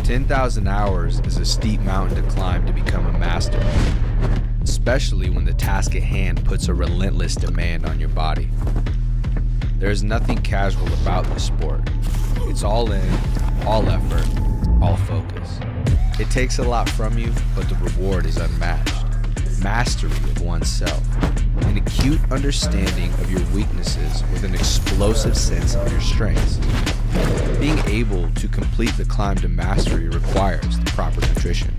10,000 hours is a steep mountain to climb to become a master, especially when the task at hand puts a relentless demand on your body. There is nothing casual about this sport. It's all in, all effort, all focus. It takes a lot from you, but the reward is unmatched. Mastery of oneself, an acute understanding of your weaknesses with an explosive sense of your strengths. Being able to complete the climb to mastery requires the proper nutrition.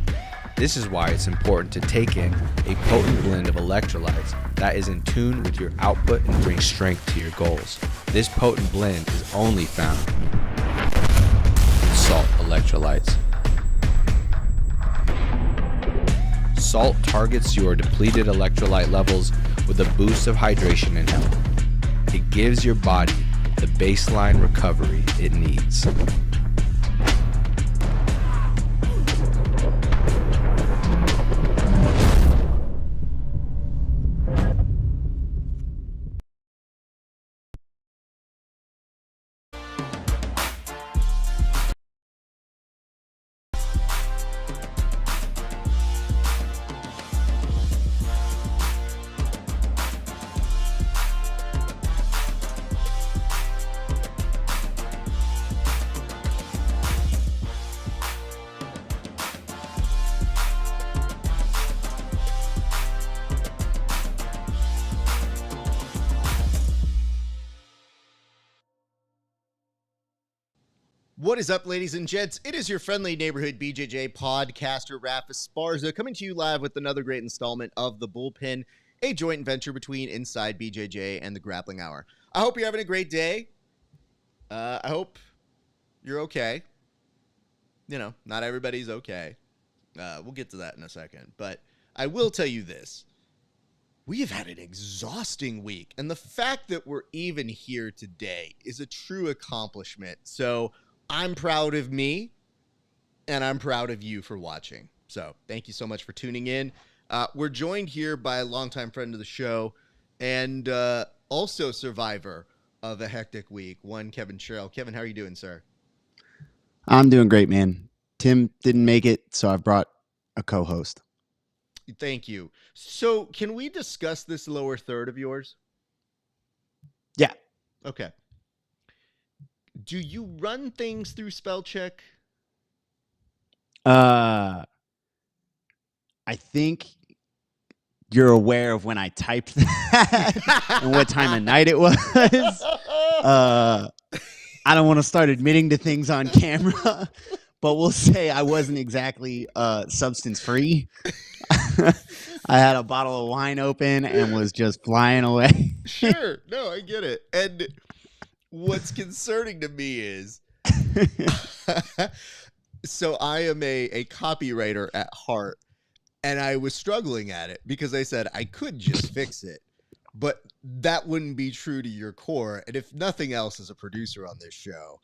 This is why it's important to take in a potent blend of electrolytes that is in tune with your output and brings strength to your goals. This potent blend is only found in salt electrolytes. Salt targets your depleted electrolyte levels with a boost of hydration and health. It gives your body the baseline recovery it needs. What is up, ladies and gents? It is your friendly neighborhood BJJ podcaster, RAF ESPARZA, coming to you live with another great installment of The Bullpen, a joint venture between Inside BJJ and The Grappling Hour. I hope you're having a great day. I hope you're okay. You know, not everybody's okay. We'll get to that in a second. But I will tell you this. We have had an exhausting week, and the fact that we're even here today is a true accomplishment. So I'm proud of me, and I'm proud of you for watching. So thank you so much for tuning in. We're joined here by a longtime friend of the show and also survivor of a hectic week, one Kevin Sherrill. Kevin, how are you doing, sir? I'm doing great, man. Tim didn't make it, so I've brought a co-host. Thank you. So can we discuss this lower third of yours? Yeah. Okay. Do you run things through spell check? I think you're aware of when I typed that and what time of night it was. I don't want to start admitting to things on camera, but we'll say I wasn't exactly substance free. I had a bottle of wine open and was just flying away. Sure. No, I get it. And what's concerning to me is, so I am a copywriter at heart, and I was struggling at it because I said I could just fix it, but that wouldn't be true to your core. And if nothing else, as a producer on this show,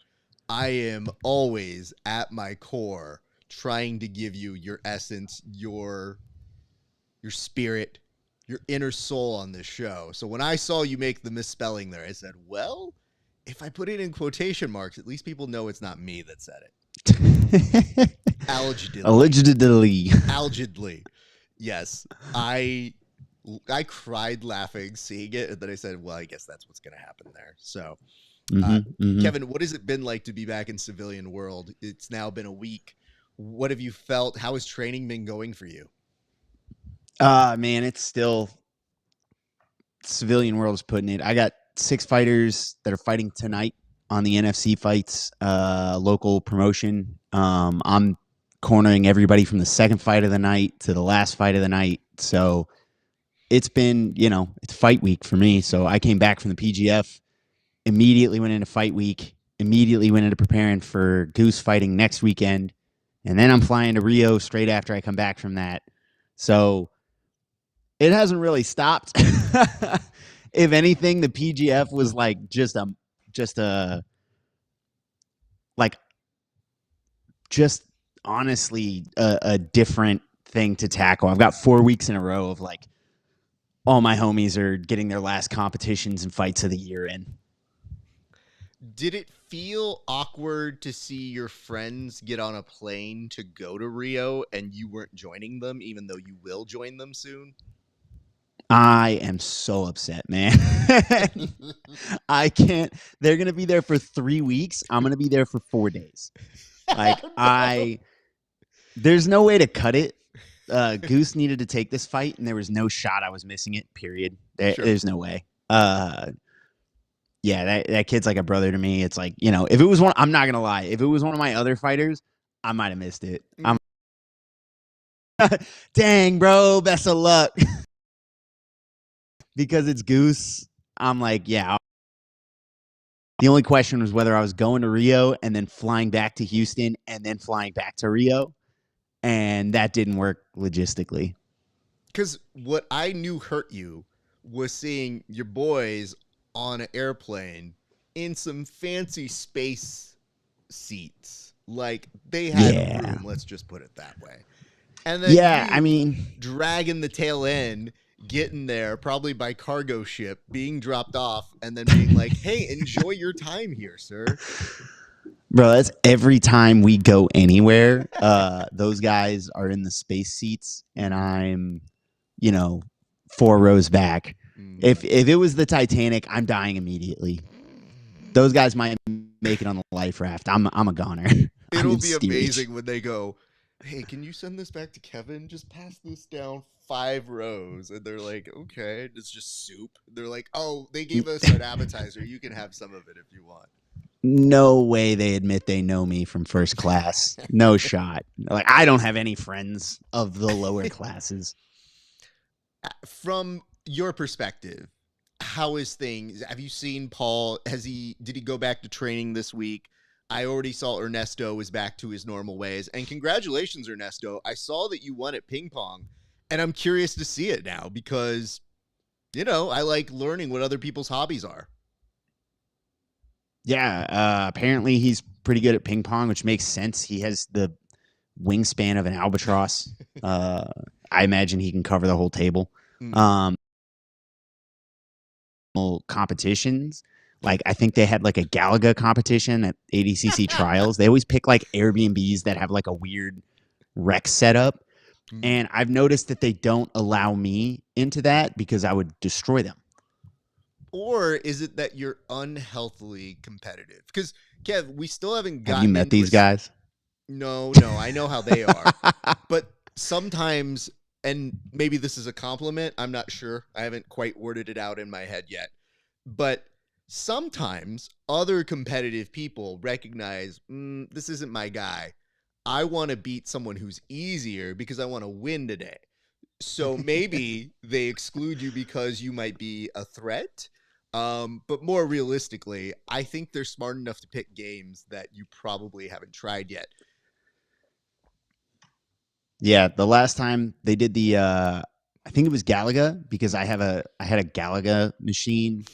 I am always at my core trying to give you your essence, your spirit, your inner soul on this show. So when I saw you make the misspelling there, I said, well, if I put it in quotation marks, at least people know it's not me that said it. Allegedly. Yes. I cried laughing seeing it, and then I said, well, I guess that's what's going to happen there. So, Kevin, what has it been like to be back in civilian world? It's now been a week. What have you felt? How has training been going for you? Man, it's still civilian world is putting it. I got 6 fighters that are fighting tonight on the NFC fights, local promotion. I'm cornering everybody from the second fight of the night to the last fight of the night. So it's been, it's fight week for me. So I came back from the PGF, immediately went into fight week, immediately went into preparing for Goose fighting next weekend. And then I'm flying to Rio straight after I come back from that. So it hasn't really stopped. If anything, the PGF was like just honestly a different thing to tackle. I've got 4 weeks in a row of like all my homies are getting their last competitions and fights of the year in. Did it feel awkward to see your friends get on a plane to go to Rio and you weren't joining them, even though you will join them soon? I am so upset, man. I can't. They're gonna be there for 3 weeks. I'm gonna be there for 4 days. Like there's no way to cut it. Goose needed to take this fight, and there was no shot I was missing it. Period. Sure. There's no way. Yeah, that kid's like a brother to me. It's like, if it was one, I'm not gonna lie. If it was one of my other fighters, I might have missed it. Dang, bro, best of luck. Because it's Goose, I'm like, yeah. The only question was whether I was going to Rio and then flying back to Houston and then flying back to Rio. And that didn't work logistically. Because what I knew hurt you was seeing your boys on an airplane in some fancy space seats. Like, they had room, let's just put it that way. And then dragging the tail end, getting there probably by cargo ship, being dropped off, and then being like, hey, enjoy your time here, sir. Bro, that's every time we go anywhere. Those guys are in the space seats, and I'm, 4 rows back. If it was the Titanic, I'm dying immediately. Those guys might make it on the life raft. I'm a goner. It'll be amazing when they go, hey, can you send this back to Kevin? Just pass this down 5 rows. And they're like, okay, it's just soup. They're like, oh, they gave us an appetizer. You can have some of it if you want. No way they admit they know me from first class. No shot. Like, I don't have any friends of the lower classes. From your perspective, how is things? Have you seen Paul? Did he go back to training this week? I already saw Ernesto was back to his normal ways. And congratulations, Ernesto. I saw that you won at ping pong, and I'm curious to see it now because, I like learning what other people's hobbies are. Yeah, apparently he's pretty good at ping pong, which makes sense. He has the wingspan of an albatross. I imagine he can cover the whole table. Competitions. Like, I think they had like a Galaga competition at ADCC trials. They always pick like Airbnbs that have like a weird rec setup. And I've noticed that they don't allow me into that because I would destroy them. Or is it that you're unhealthily competitive? Because, Kev, we still haven't gotten. Have you met these guys? No, I know how they are. But sometimes, and maybe this is a compliment, I'm not sure. I haven't quite worded it out in my head yet. But sometimes other competitive people recognize, this isn't my guy. I want to beat someone who's easier because I want to win today. So maybe they exclude you because you might be a threat. But more realistically, I think they're smart enough to pick games that you probably haven't tried yet. Yeah, the last time they did the, I think it was Galaga, because I had a Galaga machine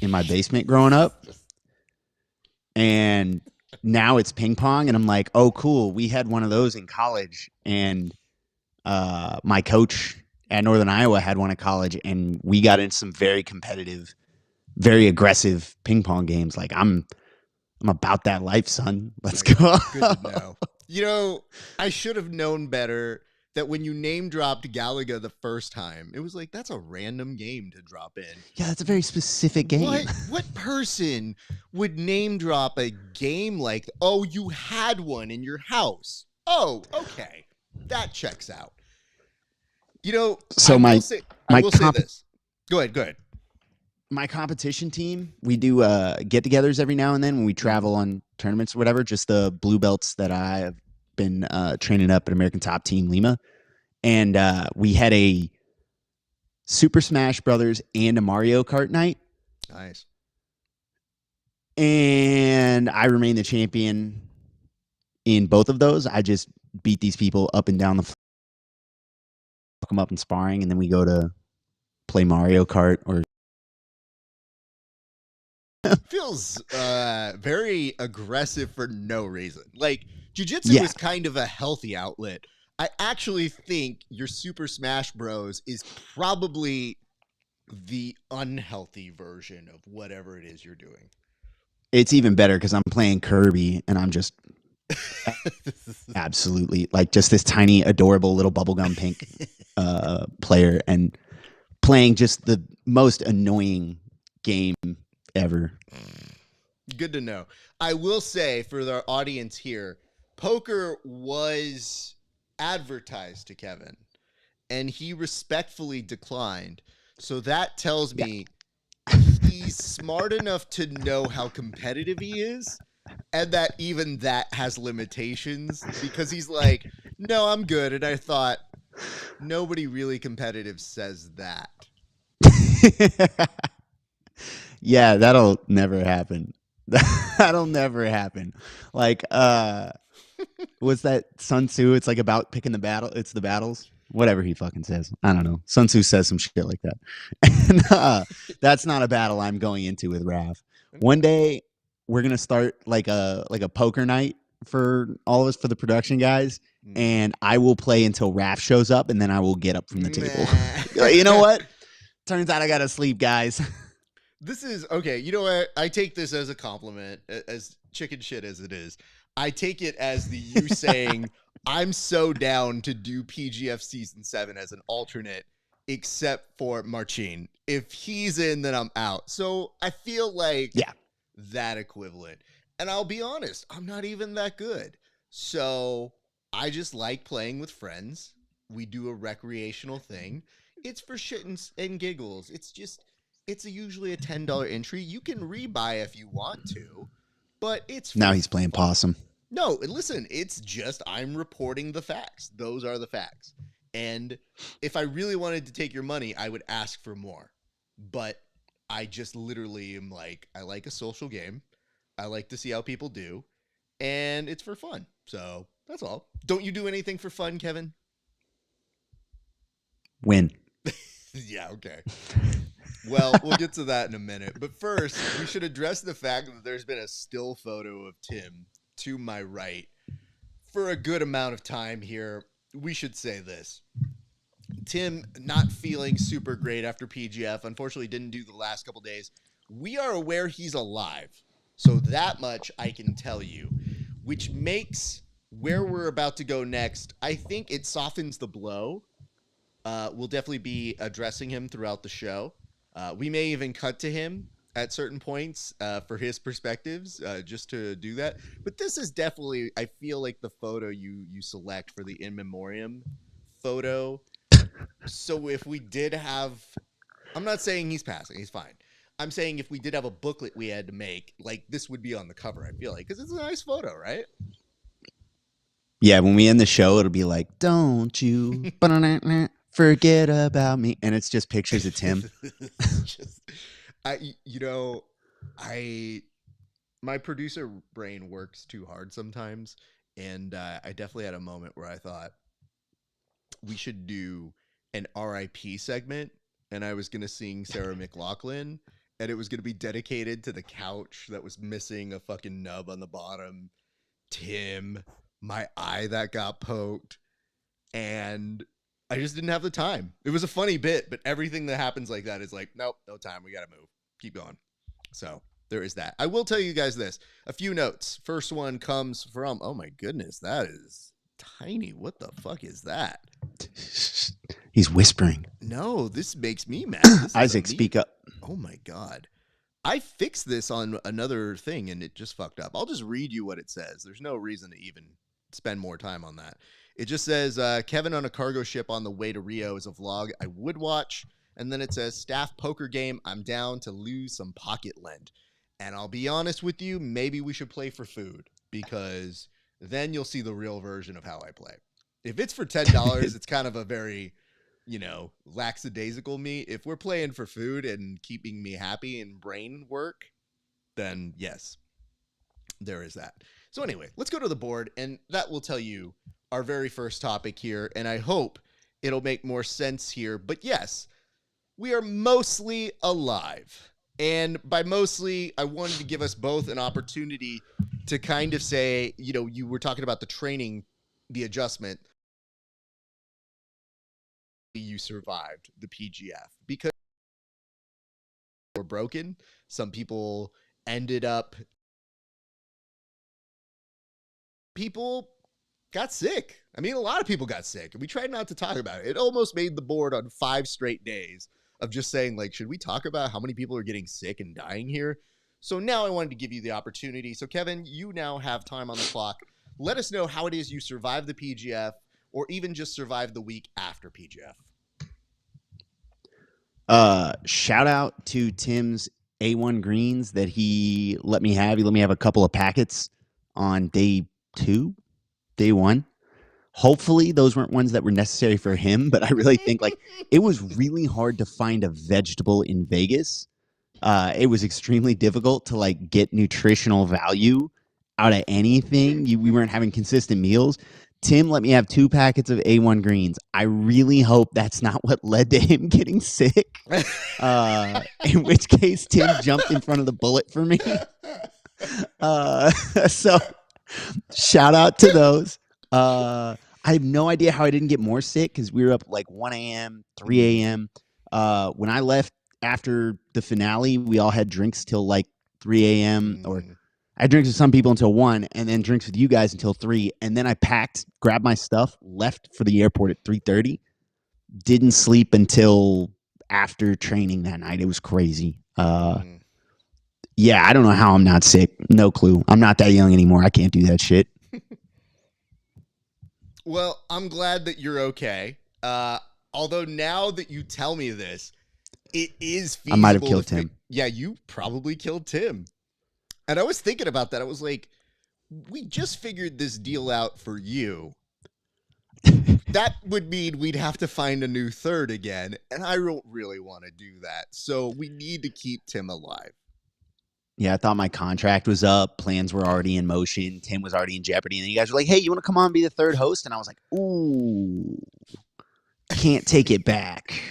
in my basement growing up, and now it's ping pong, and I'm like, oh, cool. We had one of those in college, and my coach at Northern Iowa had one at college, and we got in some very competitive, very aggressive ping pong games. Like, I'm about that life, son. Let's go. Good to know. I should have known better that when you name dropped Galaga the first time, it was like, that's a random game to drop in. Yeah, that's a very specific game. What person would name drop a game like, oh, you had one in your house? Oh, okay. That checks out. So I will say this. Go ahead. My competition team, we do get-togethers every now and then when we travel on tournaments or whatever, just the blue belts that I have been training up at American Top Team Lima. And we had a Super Smash Brothers and a Mario Kart night. Nice. And I remain the champion in both of those. I just beat these people up and down the floor, fuck them up in sparring, and then we go to play Mario Kart or feels very aggressive for no reason. Like, jiu-jitsu is kind of a healthy outlet. I actually think your Super Smash Bros is probably the unhealthy version of whatever it is you're doing. It's even better because I'm playing Kirby and I'm just absolutely like just this tiny, adorable little bubblegum pink player and playing just the most annoying game ever. Good to know. I will say for our audience here, poker was advertised to Kevin, and he respectfully declined. So that tells me he's smart enough to know how competitive he is, and that even that has limitations, because he's like, no, I'm good. And I thought, nobody really competitive says that. Yeah, that'll never happen. That'll never happen. Like, what's that Sun Tzu? It's like about picking the battle. It's the battles. Whatever he fucking says. I don't know. Sun Tzu says some shit like that. And that's not a battle I'm going into with Raph. One day we're gonna start like a poker night for all of us, for the production guys, and I will play until Raph shows up, and then I will get up from the table. You know what? Turns out I gotta sleep, guys. This is okay. You know what? I take this as a compliment, as chicken shit as it is. I take it as the you saying, I'm so down to do PGF season 7 as an alternate, except for Marcin. If he's in, then I'm out. So I feel like that equivalent. And I'll be honest, I'm not even that good. So I just like playing with friends. We do a recreational thing. It's for shit and giggles. It's usually a $10 entry. You can rebuy if you want to, but it's now he's playing possum. No, listen, it's just I'm reporting the facts. Those are the facts. And if I really wanted to take your money, I would ask for more. But I just literally am like, I like a social game. I like to see how people do. And it's for fun. So that's all. Don't you do anything for fun, Kevin? Win. Yeah, okay. Well, we'll get to that in a minute. But first, we should address the fact that there's been a still photo of Tim to my right for a good amount of time here. We should say this. Tim not feeling super great after PGF. Unfortunately, didn't do the last couple days. We are aware he's alive. So that much I can tell you, which makes where we're about to go next, I think it softens the blow. We'll definitely be addressing him throughout the show. We may even cut to him at certain points for his perspectives, just to do that. But this is definitely, I feel like, the photo you select for the in memoriam photo. So if we did have, I'm not saying he's passing, he's fine. I'm saying if we did have a booklet we had to make, like, this would be on the cover, I feel like, because it's a nice photo, right? Yeah, when we end the show, it'll be like, don't you forget about me. And it's just pictures of Tim. My producer brain works too hard sometimes. And I definitely had a moment where I thought we should do an RIP segment. And I was going to sing Sarah McLachlan. And it was going to be dedicated to the couch that was missing a fucking nub on the bottom. Tim, my eye that got poked. And I just didn't have the time. It was a funny bit, but everything that happens like that is like, nope, no time. We got to move. Keep going. So there is that. I will tell you guys this. A few notes. First one comes from, oh my goodness, that is tiny. What the fuck is that? He's whispering. No, this makes me mad. Isaac, speak up. Oh my God. I fixed this on another thing and it just fucked up. I'll just read you what it says. There's no reason to even spend more time on that. It just says, Kevin on a cargo ship on the way to Rio is a vlog I would watch. And then it says, staff poker game. I'm down to lose some pocket lint. And I'll be honest with you, maybe we should play for food, because then you'll see the real version of how I play. If it's for $10, it's kind of a very, lackadaisical me. If we're playing for food and keeping me happy and brain work, then yes, there is that. So anyway, let's go to the board, and that will tell you our very first topic here, and I hope it'll make more sense here. But yes, we are mostly alive. And by mostly, I wanted to give us both an opportunity to kind of say, you were talking about the training, the adjustment. You survived the PGF because were broken. Some people ended up people got sick. I mean, a lot of people got sick, and we tried not to talk about it. It almost made the board on 5 straight days of just saying, like, should we talk about how many people are getting sick and dying here? So now I wanted to give you the opportunity. So, Kevin, you now have time on the clock. Let us know how it is you survived the PGF or even just survived the week after PGF. Shout out to Tim's A1 greens that he let me have. He let me have a couple of packets on day 1. Hopefully those weren't ones that were necessary for him, but I really think like it was really hard to find a vegetable in Vegas. It was extremely difficult to like get nutritional value out of anything. We weren't having consistent meals. Tim let me have 2 packets of A1 greens. I really hope that's not what led to him getting sick. In which case Tim jumped in front of the bullet for me. So shout out to those. I have no idea how I didn't get more sick because we were up like 1 a.m., 3 a.m. When I left after the finale, we all had drinks till like 3 a.m. or I had drinks with some people until 1 and then drinks with you guys until 3. And then I packed, grabbed my stuff, left for the airport at 3:30. Didn't sleep until after training that night. It was crazy. Yeah, I don't know how I'm not sick. No clue. I'm not that young anymore. I can't do that shit. Well, I'm glad that you're okay. Although now that you tell me this, it is feasible. I might have killed Tim. Yeah, you probably killed Tim. And I was thinking about that. I was like, we just figured this deal out for you. That would mean we'd have to find a new third again. And I don't really want to do that. So we need to keep Tim alive. Yeah, I thought my contract was up. Plans were already in motion. Tim was already in jeopardy. And then you guys were like, hey, you want to come on and be the third host? And I was like, ooh, can't take it back.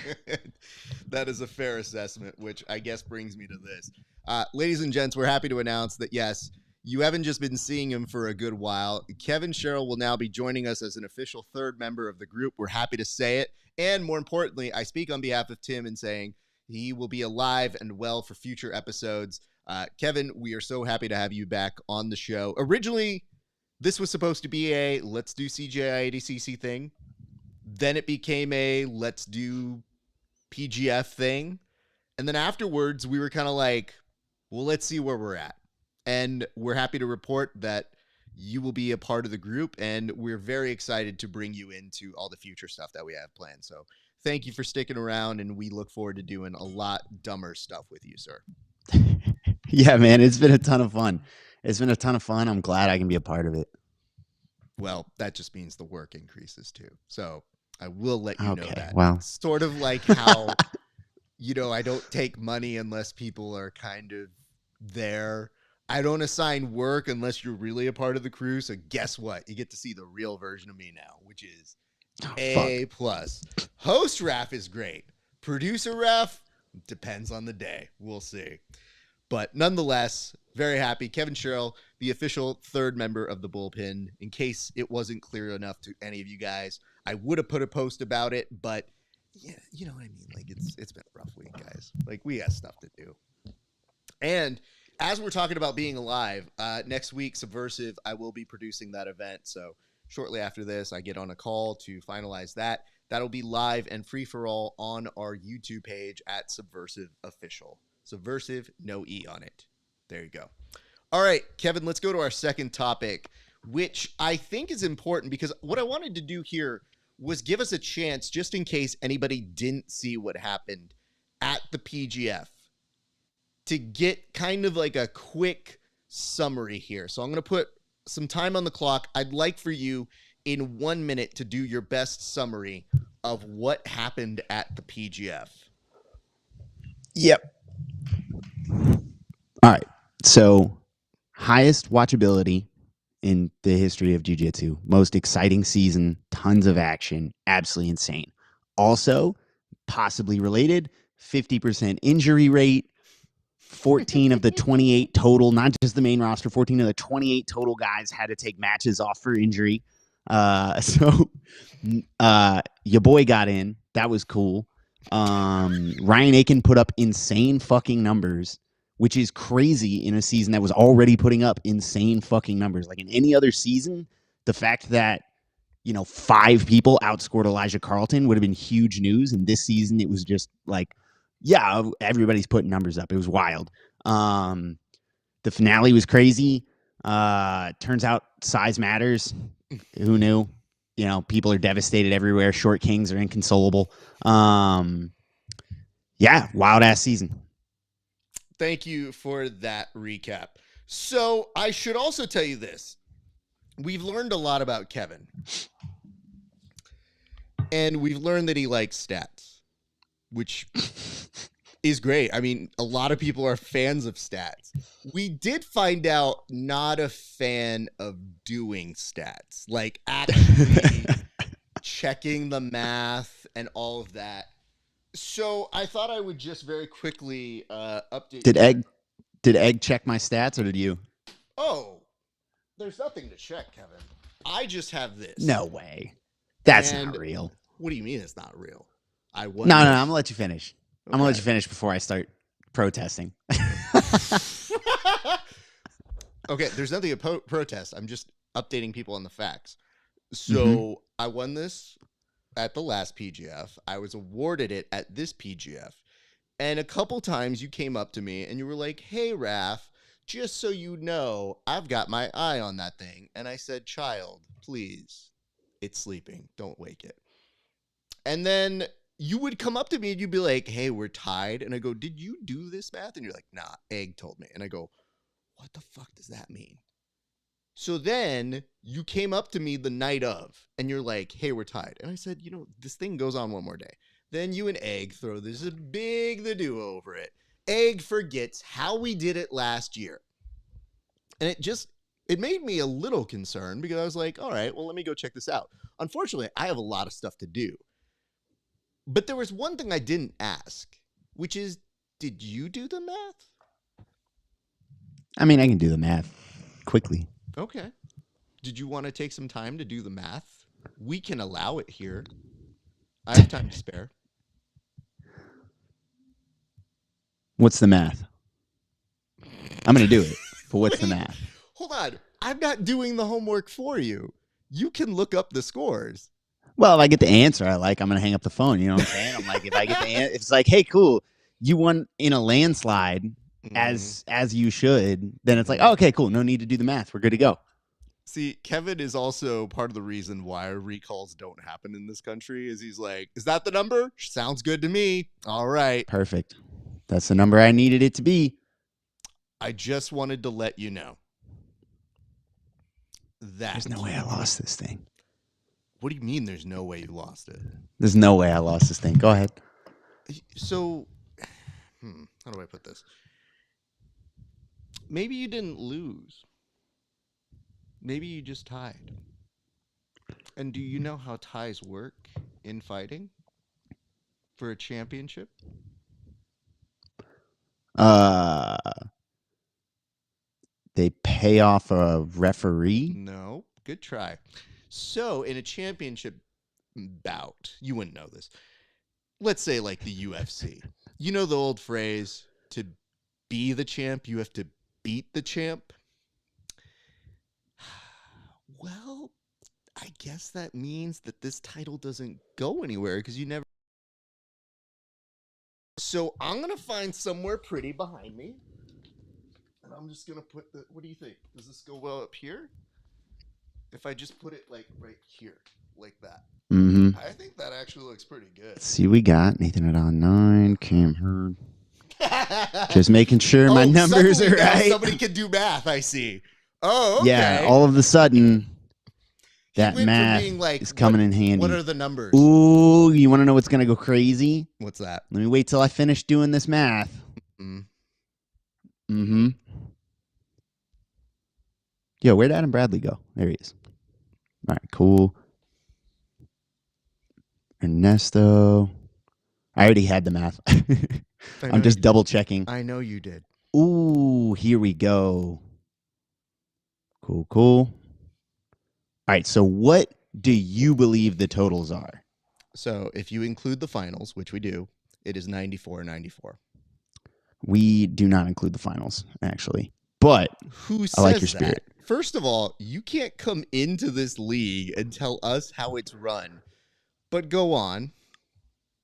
That is a fair assessment, which I guess brings me to this. Ladies and gents, we're happy to announce that, yes, you haven't just been seeing him for a good while. Kevin Sherrill will now be joining us as an official third member of the group. We're happy to say it. And more importantly, I speak on behalf of Tim in saying he will be alive and well for future episodes. Kevin, we are so happy to have you back on the show. Originally, this was supposed to be a let's do CGI ADCC thing. Then it became a let's do PGF thing. And then afterwards, we were kind of like, well, let's see where we're at. And we're happy to report that you will be a part of the group. And we're very excited to bring you into all the future stuff that we have planned. So thank you for sticking around. And we look forward to doing a lot dumber stuff with you, sir. Yeah, man, it's been a ton of fun. I'm glad I can be a part of it. Well, that just means the work increases too. So I will let you know that. Well, sort of like how, I don't take money unless people are kind of there. I don't assign work unless you're really a part of the crew. So guess what? You get to see the real version of me now, which is A+. Host RAF is great. Producer RAF depends on the day. We'll see. But nonetheless, very happy. Kevin Sherrill, the official third member of the Bullpen. In case it wasn't clear enough to any of you guys, I would have put a post about it, but yeah, you know what I mean? Like it's been a rough week, guys. Like we have stuff to do. And as we're talking about being alive, next week, Subversive, I will be producing that event. So shortly after this, I get on a call to finalize that. That'll be live and free for all on our YouTube page at Subversive Official. Subversive, no E on it. There you go. All right, Kevin, let's go to our second topic, which I think is important because what I wanted to do here was give us a chance, just in case anybody didn't see what happened at the PGF, to get kind of like a quick summary here. So I'm going to put some time on the clock. I'd like for you in 1 minute to do your best summary of what happened at the PGF. Yep. All right. So, highest watchability in the history of jiu-jitsu. Most exciting season, tons of action, absolutely insane. Also, possibly related, 50% injury rate, 14 of the 28 total, not just the main roster, 14 of the 28 total guys had to take matches off for injury. So your boy got in. That was cool. Ryan Aiken put up insane fucking numbers, which is crazy in a season that was already putting up insane fucking numbers. Like in any other season, The fact that 5 people outscored Elijah Carlton would have been huge news. And this season, it was just like, yeah, everybody's putting numbers up. It was wild. The finale was crazy. Turns out size matters. Who knew? People are devastated everywhere. Short kings are inconsolable. Yeah, wild ass season. Thank you for that recap. So I should also tell you this. We've learned a lot about Kevin. And we've learned that he likes stats, which is great. I mean, a lot of people are fans of stats. We did find out not a fan of doing stats, like actually checking the math and all of that. So I thought I would just very quickly update. Did Egg check my stats, or did you? Oh, there's nothing to check, Kevin. I just have this. No way. That's not real. What do you mean it's not real? I was. No, I'm gonna let you finish. Okay. I'm gonna let you finish before I start protesting. Okay, there's nothing to protest. I'm just updating people on the facts. So I won this at the last PGF. I was awarded it at this PGF. And a couple times you came up to me and you were like, hey, Raf, just so you know, I've got my eye on that thing. And I said, child, please, it's sleeping. Don't wake it. And then you would come up to me and you'd be like, hey, we're tied. And I go, did you do this math? And you're like, nah, Egg told me. And I go, what the fuck does that mean? So then you came up to me the night of and you're like, hey, we're tied. And I said, this thing goes on one more day. Then you and Egg throw this big the-do over it. Egg forgets how we did it last year. And it made me a little concerned because I was like, all right, well, let me go check this out. Unfortunately, I have a lot of stuff to do. But there was one thing I didn't ask, which is, did you do the math? I mean, I can do the math quickly. Okay. Did you want to take some time to do the math? We can allow it here. I have time to spare. What's the math? I'm going to do it, but what's the math? Hold on. I'm not doing the homework for you. You can look up the scores. Well, if I get the answer I like, I'm going to hang up the phone. You know what I'm saying? I'm like, if I get the answer, it's like, hey, cool. You won in a landslide as you should. Then it's like, oh, okay, cool. No need to do the math. We're good to go. See, Kevin is also part of the reason why recalls don't happen in this country is he's like, is that the number? Sounds good to me. All right. Perfect. That's the number I needed it to be. I just wanted to let you know that. There's no way I lost this thing. What do you mean there's no way you lost it? There's no way I lost this thing. Go ahead. So, how do I put this? Maybe you didn't lose. Maybe you just tied. And do you know how ties work in fighting for a championship? They pay off a referee? No. Good try. So, in a championship bout, you wouldn't know this. Let's say like the UFC. You know the old phrase, to be the champ, you have to beat the champ? Well, I guess that means that this title doesn't go anywhere because you never. So I'm going to find somewhere pretty behind me. And I'm just going to put the. What do you think? Does this go well up here? If I just put it like right here, like that. Mm-hmm. I think that actually looks pretty good. Let's see, we got Nathan at on 9, Cam Hurd. Just making sure my numbers are right. Somebody can do math, I see. Oh, okay. Yeah, all of a sudden, that math is coming in handy. What are the numbers? Ooh, you want to know what's going to go crazy? What's that? Let me wait till I finish doing this math. Mm-hmm. Yo, where'd Adam Bradley go? There he is. All right, cool. Ernesto. I already had the math. I'm just double checking. I know you did. Ooh, here we go. Cool. All right, so what do you believe the totals are? So if you include the finals, which we do, it is 94-94. We do not include the finals, actually. But who says I like your spirit. That? First of all, you can't come into this league and tell us how it's run. But go on.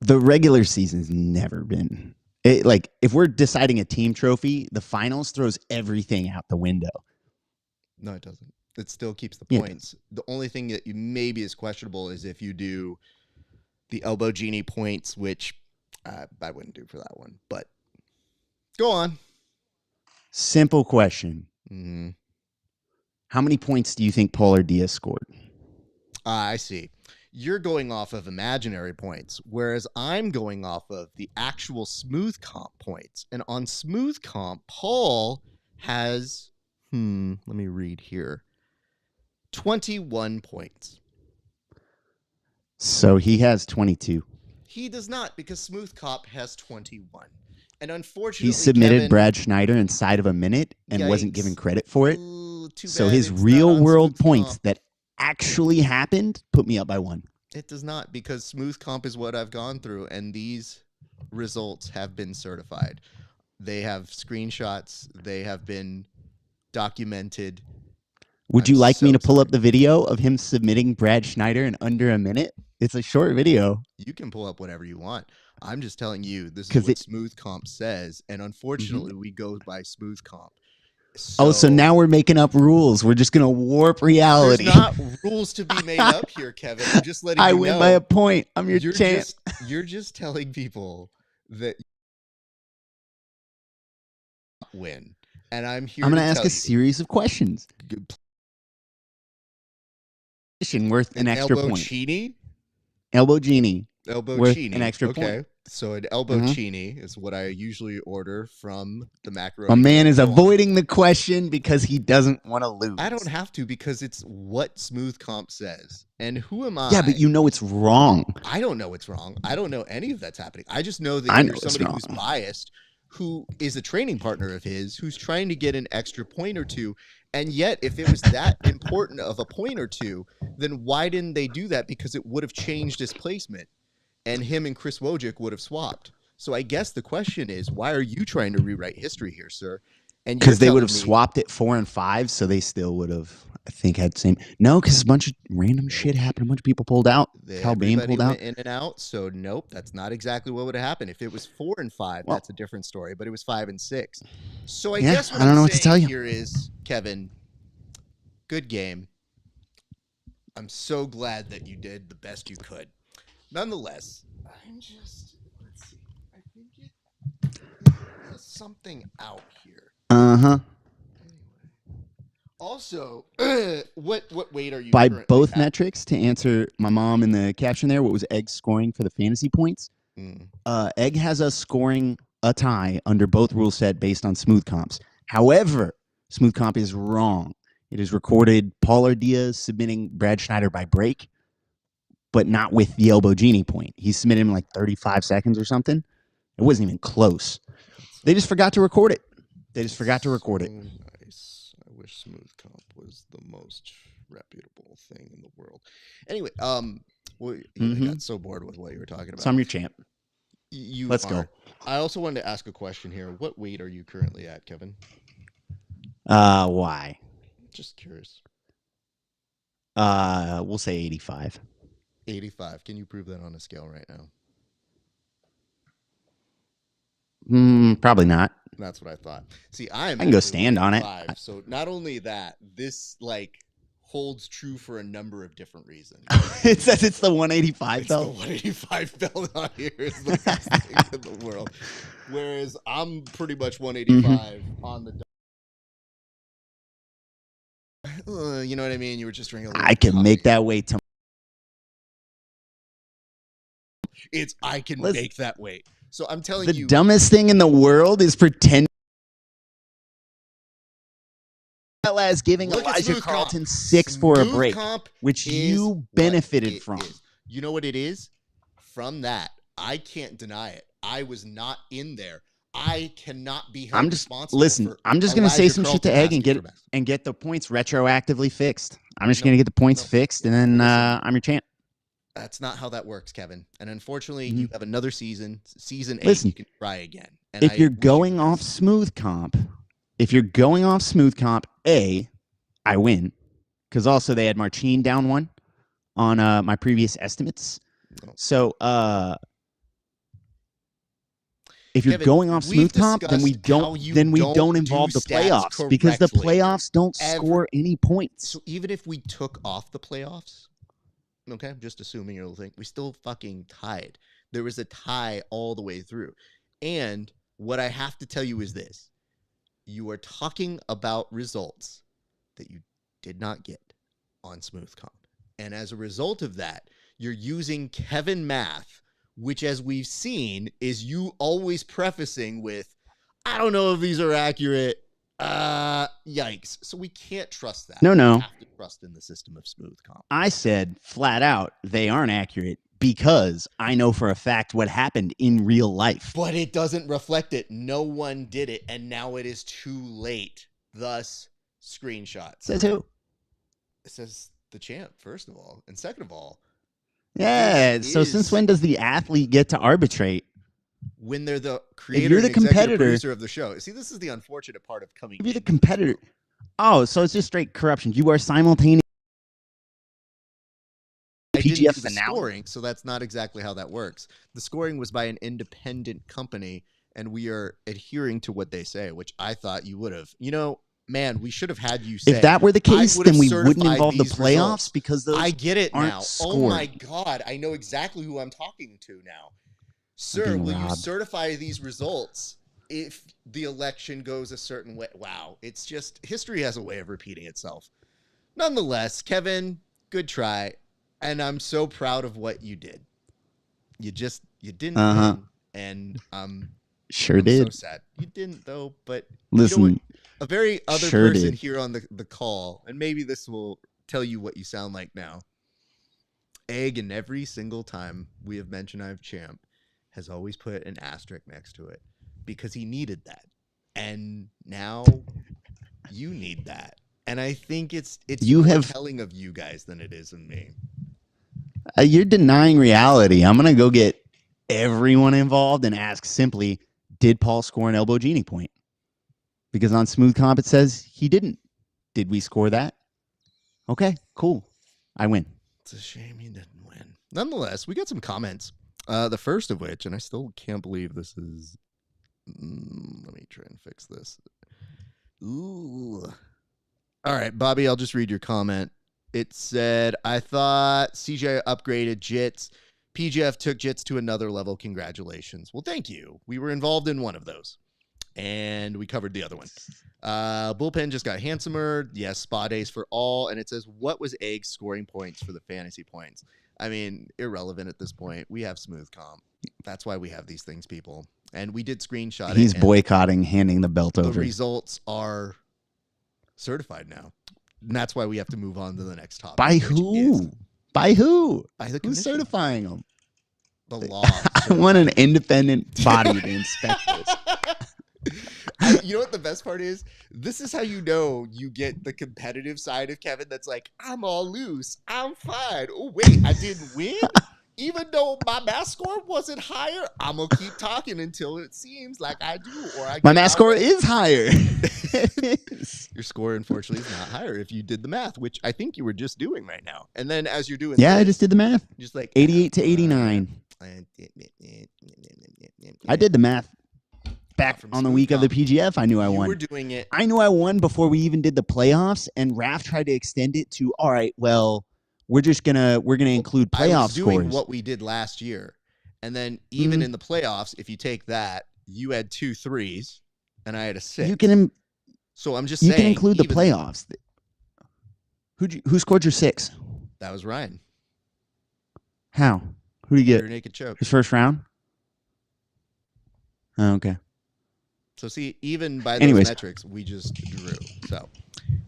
The regular season's never been it, like if we're deciding a team trophy, the finals throws everything out the window. No, it doesn't. It still keeps the Yeah, points. The only thing that you maybe is questionable is if you do the elbow genie points, which I wouldn't do for that one. But go on. Simple question. Mm-hmm. How many points do you think Polar Diaz scored? I see. You're going off of imaginary points, whereas I'm going off of the actual smooth comp points. And on smooth comp, Paul has, let me read here, 21 points. So he has 22. He does not, because smooth comp has 21. And unfortunately, He submitted Kevin, Brad Schneider inside of a minute and wasn't Yikes. given credit for it. Ooh, too So bad his it's not real on world smooth points comp. that actually happened put me up by 1. It does not, because smooth comp is what I've gone through, and these results have been certified. They have screenshots. They have been documented. Would I'm you like me so to pull sorry. up the video of him submitting Brad Schneider in under a minute? It's a short video. You can pull up whatever you want. I'm just telling you, this is 'Cause what smooth comp says, and unfortunately, we go by smooth comp. So now we're making up rules. We're just going to warp reality. There's not rules to be made up here, Kevin. I'm just letting I you win know. by a point. I'm your You're champ. you're just telling people that you win, and I'm here. I'm going to to ask tell a you, series of questions. Worth an extra elbow point. chini? Elbow Genie. Elbow Worth chini. an extra okay. point. So an elbow Mhm. chini is what I usually order from the macaroni. My man is Go on. avoiding the question because he doesn't want to lose. I don't have to, because it's what smooth comp says. And who am I? Yeah, but you know it's wrong. I don't know what's wrong. I don't know any of that's happening. I just know that I know you're it's somebody who's wrong. biased, who is a training partner of his, who's trying to get an extra point or two. And yet, if it was that important of a point or two, then why didn't they do that? Because it would have changed his placement, and him and Chris Wojcik would have swapped. So I guess the question is, why are you trying to rewrite history here, sir? And Because they would telling have me- swapped it 4 and 5, so they still would have, I think, had the same. No, because a bunch of random shit happened. A bunch of people pulled out. Cal Bain Everybody pulled out. went in and out. So nope, that's not exactly what would have happened. If it was 4 and 5, Well- that's a different story. But it was 5 and 6. So I Yeah, guess what I don't I'm know what to saying tell you. here is, Kevin, good game. I'm so glad that you did the best you could. Nonetheless, I'm just, let's see. I think there's something out here. Uh-huh. Anyway. Also, what weight are you By currently both at? metrics, to answer my mom in the caption there, what was Egg's scoring for the fantasy points? Mm. Egg has us scoring a tie under both rule set based on smooth comps. However, smooth comp is wrong. It is recorded Paul Diaz submitting Brad Schneider by break, but not with the elbow genie point. He submitted him in like 35 seconds or something. It wasn't even close. They just forgot to record it. Nice. I wish smooth comp was the most reputable thing in the world. Anyway, well, I got so bored with what you were talking about. So I'm your champ. You Let's go. are. I also wanted to ask a question here. What weight are you currently at, Kevin? Why? Just curious. We'll say 85. 85. Can you prove that on a scale right now? Probably not. That's what I thought. See, I can go stand on it. So not only that, this holds true for a number of different reasons. It says it's the 185 It's the belt. 185 belt on here is the best thing in the world. Whereas I'm pretty much 185 on the. You know what I mean? You were just drinking. I can make that weight to. I can Listen, make that weight. So I'm telling The you, dumbest thing in the world is pretend. As giving Look at Elijah smooth Carlton comp. 6 for a smooth break, comp which is you what benefited it from. is. You know what it is? From that, I can't deny it. I was not in there. I cannot be held responsible. Listen. For I'm just gonna say Elijah some shit Carlton to Egg and asking get for the points retroactively fixed. I'm just No, gonna get the points no. fixed, and then Listen. I'm your champ. That's not how that works, Kevin. And unfortunately, Mhm. you have another season 8. Listen, You can try again. And If I you're wish you going the off best. smooth comp, A, I win. Because also they had Marcin down 1 on my previous estimates. Oh. So if you're Kevin, going off we've smooth comp, then we discussed how don't you then we don't don't do involve the stats playoffs because the correctly. playoffs don't score any points. So even if we took off the playoffs, okay, I'm just assuming you'll think we still fucking tied. There was a tie all the way through. And what I have to tell you is this. You are talking about results that you did not get on smooth comp. And as a result of that, you're using Kevin math, which, as we've seen, is you always prefacing with, I don't know if these are accurate. Yikes. So we can't trust that. No. We have to trust in the system of smooth comp. I said flat out they aren't accurate because I know for a fact what happened in real life. But it doesn't reflect it. No one did it, and now it is too late. Thus, screenshots. Says who? It says the champ, first of all. And second of all, Yeah. So since when does the athlete get to arbitrate? when they're the creator you're the and executive competitor- producer of the show. See, this is the unfortunate part of coming If you're the in. competitor. Oh, so it's just straight corruption. You are simultaneously I didn't PGF do the finale. scoring, so that's not exactly how that works. The scoring was by an independent company, and we are adhering to what they say, which I thought you would have. You know, man, we should have had you say. If that were the case, would have then we wouldn't certified involve the these playoffs results. because those I get it aren't now. Oh scored. my God, I know exactly who I'm talking to now. Sir, being will you robbed. certify these results if the election goes a certain way? Wow, it's just history has a way of repeating itself. Nonetheless, Kevin, good try. And I'm so proud of what you did. You didn't win, and Sure I'm so did. sad. You didn't though, but Listen, you know what? A very other sure person did. here on the call, and maybe this will tell you what you sound like now. Egg, and every single time we have mentioned I have champ, has always put an asterisk next to it because he needed that, and now you need that. And I think it's You more have- telling of you guys than it is in me. You're denying reality. I'm gonna go get everyone involved and ask simply, did Paul score an elbow genie point? Because on smooth comp it says he didn't. Did we score that? Okay, cool. I win. It's a shame you didn't win. Nonetheless, we got some comments. The first of which, and I still can't believe this is. Let me try and fix this. Ooh. All right, Bobby, I'll just read your comment. It said, I thought CJ upgraded Jits. PGF took Jits to another level. Congratulations. Well, thank you. We were involved in one of those, and we covered the other one. Bullpen just got handsomer. Yes, spa days for all. And it says, what was Egg's scoring points for the fantasy points? I mean, irrelevant at this point. We have smooth comp. That's why we have these things, people. And we did screenshot it. He's and boycotting handing the belt the over. results are certified now. And that's why we have to move on to the next topic. By which who? is By who? By the Who's commission. certifying them? The law. I want an independent body to inspect this. You know what the best part is? This is how you know you get the competitive side of Kevin that's like, I'm all loose. I'm fine. Oh, wait, I didn't win? Even though my math score wasn't higher, I'm going to keep talking until it seems like I do. Or I My get math out score of it. is higher. Your score, unfortunately, is not higher if you did the math, which I think you were just doing right now. And then as you're doing Yeah, I this, just did the math. just like 88 to 89. I did the math. Back From on the smooth week of the comp. PGF, I knew I You won. were doing it. I knew I won before we even did the playoffs, and RAF tried to extend it to, all right, well, we're gonna include I playoff was doing scores. what we did last year. And then even Mhm. in the playoffs, if you take that, you had 2 threes and I had a 6. So I'm just you saying. can include the even- playoffs. Who scored your 6? That was Ryan. How? Who did you Your get? naked choke. His first round? Oh, okay. So see, even by those Anyways. metrics, we just drew. So,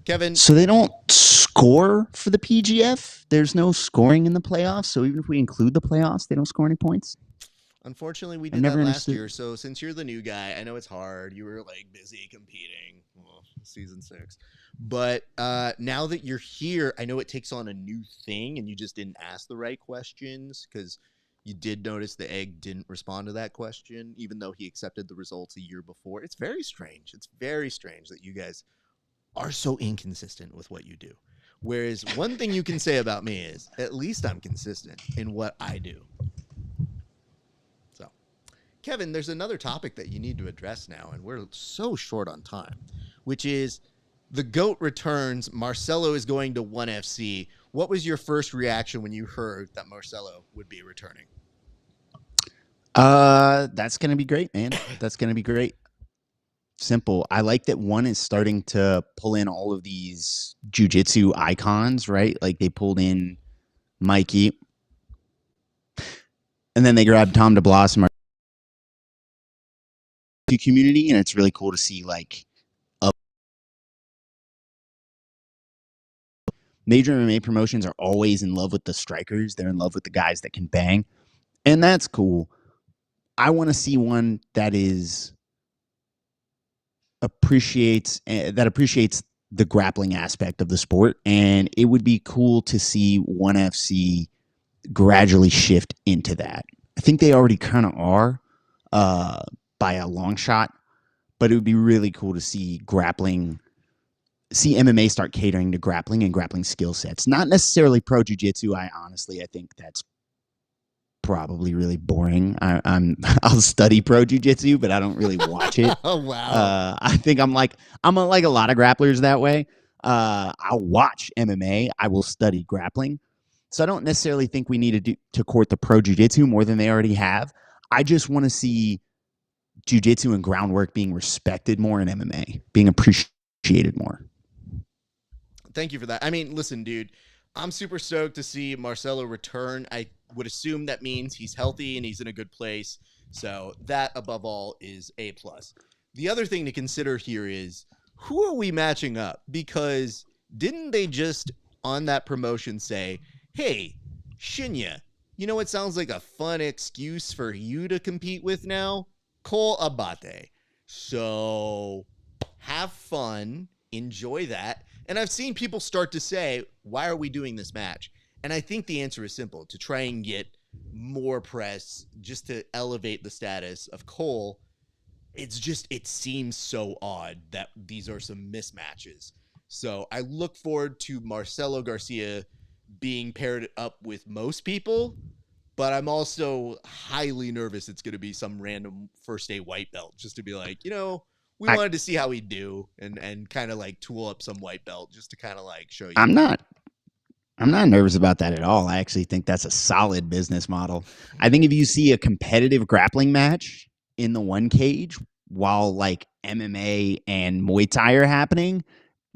Kevin, So they don't score for the PGF? There's no scoring in the playoffs, so even if we include the playoffs, they don't score any points? unfortunately, we I've did never that last understood- year. So since you're the new guy, I know it's hard. You were like busy competing. Well, season 6. But now that you're here, I know it takes on a new thing, and you just didn't ask the right questions because you did notice the Egg didn't respond to that question, even though he accepted the results a year before. It's very strange. It's very strange that you guys are so inconsistent with what you do. Whereas one thing you can say about me is at least I'm consistent in what I do. So, Kevin, there's another topic that you need to address now, and we're so short on time, which is the GOAT returns. Marcelo is going to 1FC. What was your first reaction when you heard that Marcelo would be returning? That's going to be great, man. That's going to be great. Simple. I like that one is starting to pull in all of these jiu-jitsu icons, right? Like they pulled in Mikey, and then they grabbed Tom DeBlas from our community, and it's really cool to see like major MMA promotions are always in love with the strikers. They're in love with the guys that can bang, and that's cool. I want to see one that appreciates the grappling aspect of the sport, and it would be cool to see 1FC gradually shift into that. I think they already kind of are by a long shot, but it would be really cool to see MMA start catering to grappling and grappling skill sets. Not necessarily pro jiu-jitsu. I think that's probably really boring. I'll study pro jiu-jitsu, but I don't really watch it. Oh wow. I think I'm like a lot of grapplers that way. I'll watch MMA. I will study grappling. So I don't necessarily think we need to court the pro jiu-jitsu more than they already have. I just want to see jiu-jitsu and groundwork being respected more in MMA, being appreciated more. Thank you for that. I mean, listen, dude, I'm super stoked to see Marcelo return. I would assume that means he's healthy and he's in a good place. So that, above all, is A+. The other thing to consider here is, who are we matching up? Because didn't they just, on that promotion, say, hey, Shinya, you know what sounds like a fun excuse for you to compete with now? Cole Abate. So have fun. Enjoy that. And I've seen people start to say, why are we doing this match? And I think the answer is simple: to try and get more press, just to elevate the status of Cole. It seems so odd that these are some mismatches. So I look forward to Marcelo Garcia being paired up with most people, but I'm also highly nervous it's going to be some random first day white belt, just to be like, we wanted to see how he'd do and kind of like tool up some white belt just to kind of like show you. I'm not nervous about that at all. I actually think that's a solid business model. I think if you see a competitive grappling match in the one cage while like MMA and Muay Thai are happening,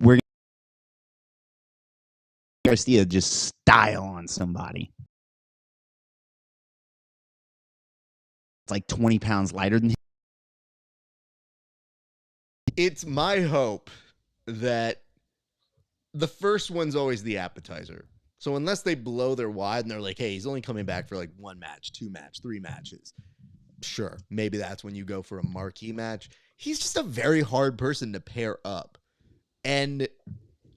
we're Garcia just style on somebody. It's like 20 pounds lighter than him. It's my hope that the first one's always the appetizer. So unless they blow their wad and they're like, hey, he's only coming back for like 1 match, 2 match, 3 matches. Sure, maybe that's when you go for a marquee match. He's just a very hard person to pair up. And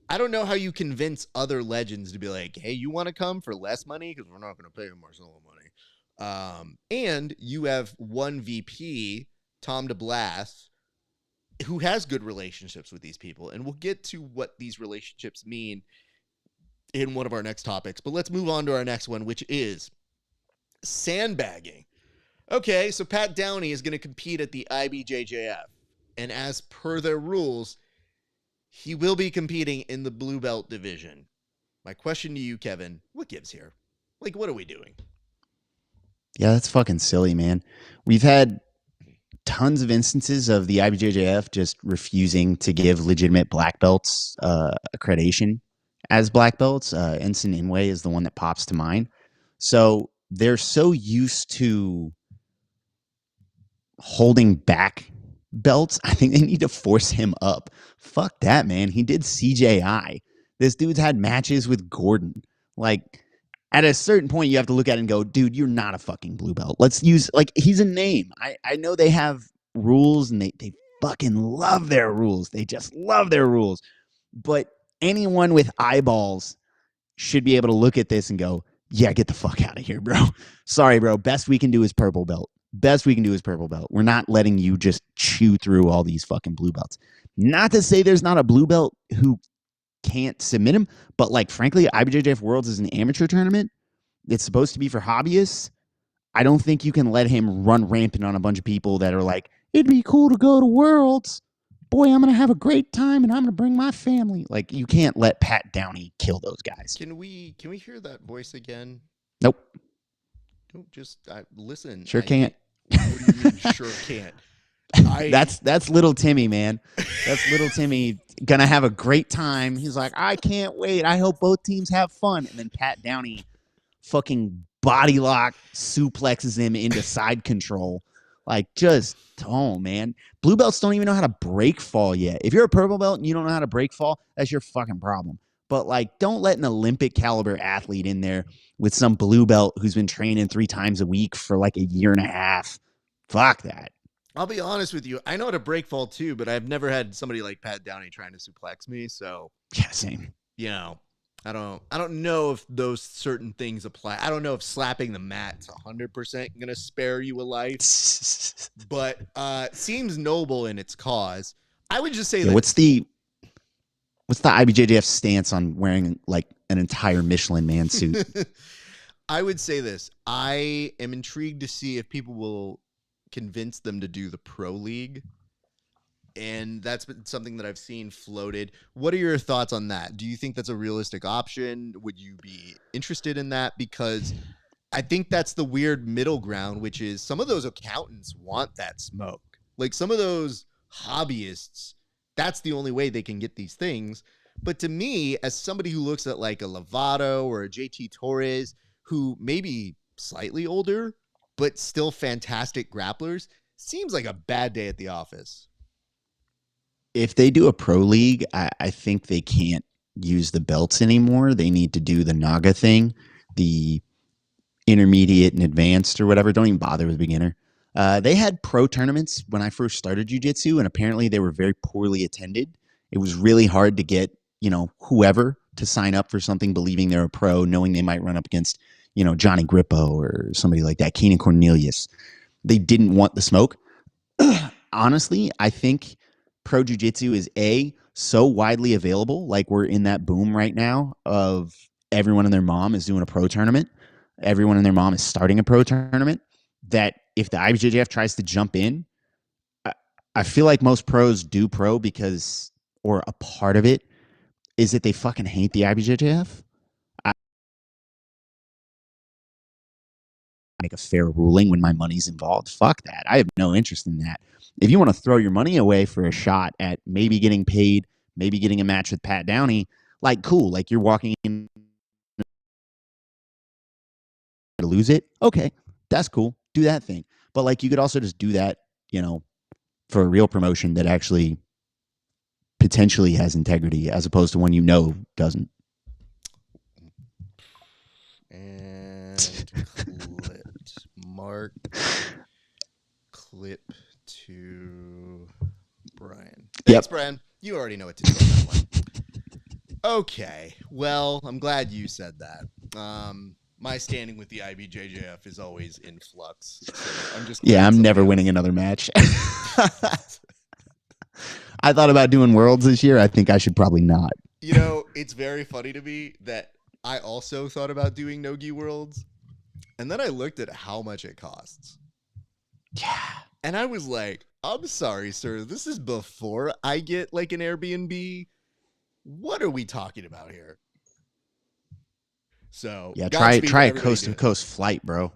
I don't know how you convince other legends to be like, hey, you want to come for less money? Because we're not going to pay him Marcelo money. And you have one VP, Tom DeBlas, who has good relationships with these people. And we'll get to what these relationships mean in one of our next topics. But let's move on to our next one, which is sandbagging. Okay, so Pat Downey is going to compete at the IBJJF. And as per their rules, he will be competing in the blue belt division. My question to you, Kevin, what gives here? Like, what are we doing? Yeah, that's fucking silly, man. We've had tons of instances of the IBJJF just refusing to give legitimate black belts accreditation as black belts. Ensign Inouye is the one that pops to mind. So they're so used to holding back belts. I think they need to force him up. Fuck that, man. He did CJI. This dude's had matches with Gordon. Like, at a certain point, you have to look at it and go, dude, you're not a fucking blue belt. Let's use, like, he's a name. I know they have rules and they fucking love their rules. They just love their rules. But anyone with eyeballs should be able to look at this and go, yeah, get the fuck out of here, bro. Sorry, bro. Best we can do is purple belt. Best we can do is purple belt. We're not letting you just chew through all these fucking blue belts. Not to say there's not a blue belt who can't submit him, but like frankly, IBJJF Worlds is an amateur tournament. It's supposed to be for hobbyists. I don't think you can let him run rampant on a bunch of people that are like, it'd be cool to go to Worlds. Boy, I'm going to have a great time and I'm going to bring my family. Like, you can't let Pat Downey kill those guys. Can we hear that voice again? Nope. Don't just listen. Sure can't. What do you mean sure can't? That's little Timmy, man. That's little Timmy gonna have a great time. He's like, I can't wait. I hope both teams have fun. And then Pat Downey fucking body lock suplexes him into side control. Like, just man. Blue belts don't even know how to break fall yet. If you're a purple belt and you don't know how to break fall, that's your fucking problem. But like, don't let an Olympic caliber athlete in there with some blue belt who's been training 3 times a week for like a year and a half. Fuck that. I'll be honest with you. I know how to break fall too, but I've never had somebody like Pat Downey trying to suplex me. So yeah, same. You know, I don't know if those certain things apply. I don't know if slapping the mat's 100% gonna spare you a life, but seems noble in its cause. I would just say that. What's the IBJJF stance on wearing like an entire Michelin Man suit? I would say this. I am intrigued to see if people will convince them to do the pro league, and that's been something that I've seen floated. What are your thoughts on that? Do you think that's a realistic option? Would you be interested in that? Because I think that's the weird middle ground, which is some of those accountants want that smoke. Like some of those hobbyists, that's the only way they can get these things. But to me, as somebody who looks at like a Lovato or a JT Torres, who may be slightly older but still fantastic grapplers, seems like a bad day at the office. If they do a pro league, I think they can't use the belts anymore. They need to do the Naga thing, the intermediate and advanced or whatever. Don't even bother with beginner. They had pro tournaments when I first started jiu-jitsu, and apparently they were very poorly attended. It was really hard to get, whoever to sign up for something believing they're a pro, knowing they might run up against, Johnny Grippo or somebody like that, Keenan Cornelius. They didn't want the smoke. Honestly, I think pro jiu-jitsu is so widely available. Like we're in that boom right now of everyone and their mom is doing a pro tournament. Everyone and their mom is starting a pro tournament, that if the IBJJF tries to jump in, I feel like most pros do pro because, or a part of it is that they fucking hate the IBJJF. Make a fair ruling when my money's involved. Fuck that. I have no interest in that. If you want to throw your money away for a shot at maybe getting paid, maybe getting a match with Pat Downey, like cool, like you're walking in to lose it. Okay, that's cool. Do that thing. But like you could also just do that, for a real promotion that actually potentially has integrity as opposed to one doesn't. And clipped. Mark clip to Brian. Thanks, Brian. You already know what to do on that one. Okay. Well, I'm glad you said that. My standing with the IBJJF is always in flux. So I'm never winning another match. I thought about doing Worlds this year. I think I should probably not. It's very funny to me that I also thought about doing Nogi Worlds, and then I looked at how much it costs. Yeah. And I was like, I'm sorry, sir. This is before I get like an Airbnb. What are we talking about here? So yeah, try a coast to coast flight, bro.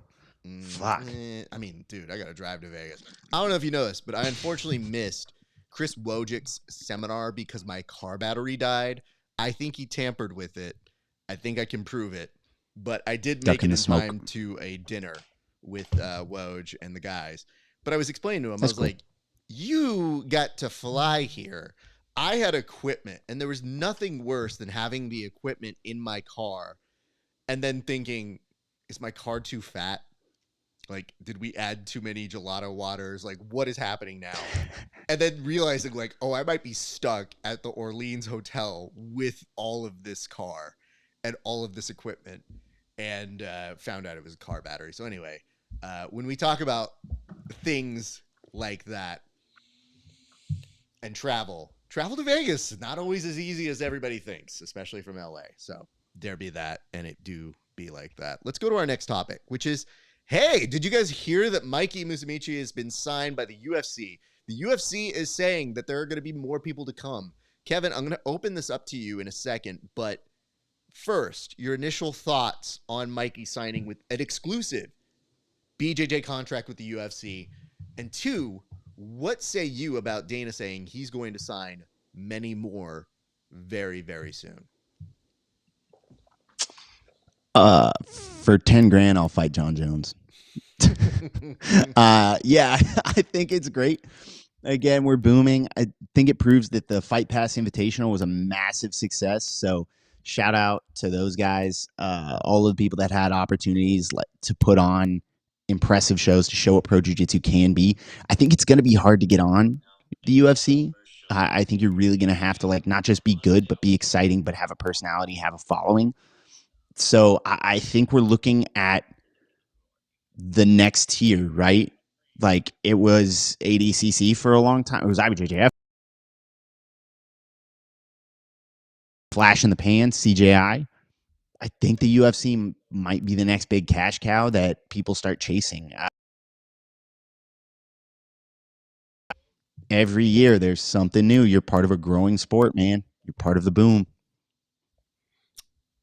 Fuck. I mean, dude, I got to drive to Vegas. I don't know if you know this, but I unfortunately missed Chris Wojcik's seminar because my car battery died. I think he tampered with it. I think I can prove it. But I did make it in time to a dinner with Woj and the guys. But I was explaining to him, I was like, you got to fly here. I had equipment, and there was nothing worse than having the equipment in my car and then thinking, is my car too fat? Like, did we add too many gelato waters? Like, what is happening now? And then realizing, like, I might be stuck at the Orleans hotel with all of this car and all of this equipment, and found out it was a car battery. So anyway, when we talk about things like that and travel, travel to Vegas is not always as easy as everybody thinks, especially from LA. So there be that, and it do be like that. Let's go to our next topic, which is, hey, did you guys hear that Mikey Musumeci has been signed by the UFC? The UFC is saying that there are going to be more people to come. Kevin, I'm going to open this up to you in a second, but first, your initial thoughts on Mikey signing with an exclusive BJJ contract with the UFC, and two, what say you about Dana saying he's going to sign many more very, very soon? For 10 grand, I'll fight John Jones. Yeah, I think it's great. Again, we're booming. I think it proves that the Fight Pass Invitational was a massive success. So shout out to those guys, all of the people that had opportunities to put on impressive shows to show what pro jiu-jitsu can be. I think it's going to be hard to get on the UFC. I think you're really going to have to not just be good, but be exciting, but have a personality, have a following. So I think we're looking at the next tier, right? Like it was ADCC for a long time. It was IBJJF. Flash in the pan, CJI. I think the UFC might be the next big cash cow that people start chasing. Every year there's something new. You're part of a growing sport, man. You're part of the boom.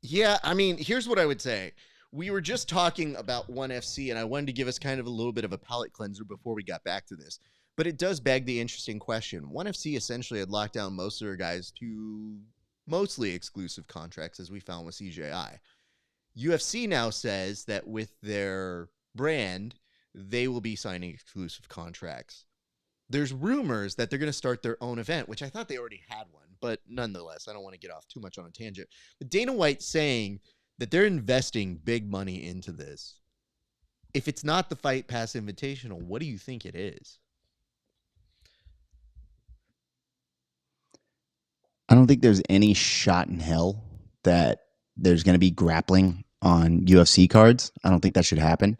Yeah, I mean, here's what I would say. We were just talking about ONE FC, and I wanted to give us kind of a little bit of a palate cleanser before we got back to this. But it does beg the interesting question. ONE FC essentially had locked down most of their guys to mostly exclusive contracts, as we found with CJI. UFC now says that with their brand, they will be signing exclusive contracts. There's rumors that they're going to start their own event, which I thought they already had one. But nonetheless, I don't want to get off too much on a tangent. But Dana White's saying that they're investing big money into this. If it's not the Fight Pass Invitational, what do you think it is? I don't think there's any shot in hell that there's going to be grappling on UFC cards. I don't think that should happen.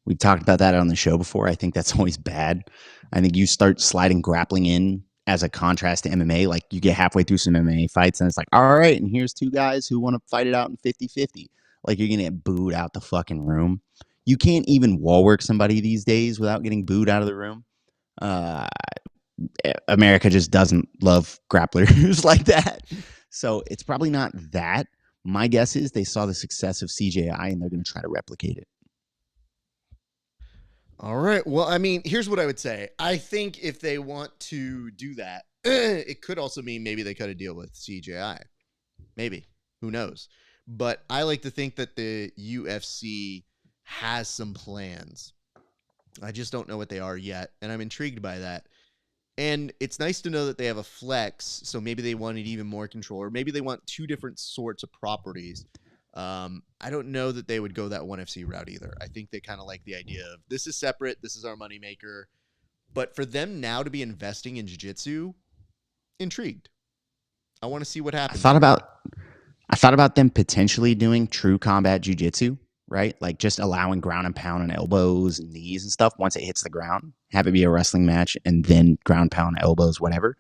We've talked about that on the show before. I think that's always bad. I think you start sliding grappling in as a contrast to MMA. Like you get halfway through some MMA fights and it's like, all right, and here's two guys who want to fight it out in 50-50. Like you're going to get booed out the fucking room. You can't even wall work somebody these days without getting booed out of the room. America just doesn't love grapplers like that. So it's probably not that. My guess is they saw the success of CJI and they're going to try to replicate it. All right. Well, I mean, here's what I would say. I think if they want to do that, it could also mean maybe they cut a deal with CJI. Maybe. Who knows? But I like to think that the UFC has some plans. I just don't know what they are yet, and I'm intrigued by that. And it's nice to know that they have a flex, so maybe they wanted even more control, or maybe they want two different sorts of properties. I don't know that they would go that ONE FC route either. I think they kind of like the idea of this is separate, this is our moneymaker. But for them now to be investing in jiu-jitsu, intrigued. I want to see what happens. I thought about them potentially doing true combat jiu-jitsu, right? Like just allowing ground and pound on elbows and knees and stuff once it hits the ground. Have it be a wrestling match and then ground pound elbows, whatever.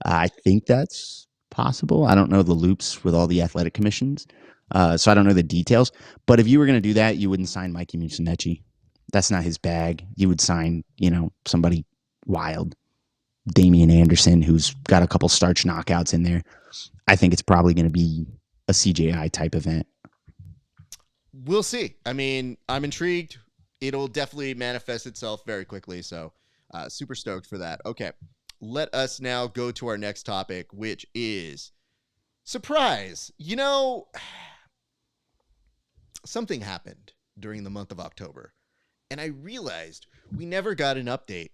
I think that's possible. I don't know the loops with all the athletic commissions. So I don't know the details. But if you were going to do that, you wouldn't sign Mikey Musumeci. That's not his bag. You would sign, somebody wild. Damian Anderson, who's got a couple starch knockouts in there. I think it's probably going to be a CJI type event. We'll see. I mean, I'm intrigued. It'll definitely manifest itself very quickly. So super stoked for that. Okay. Let us now go to our next topic, which is surprise. Something happened during the month of October, and I realized we never got an update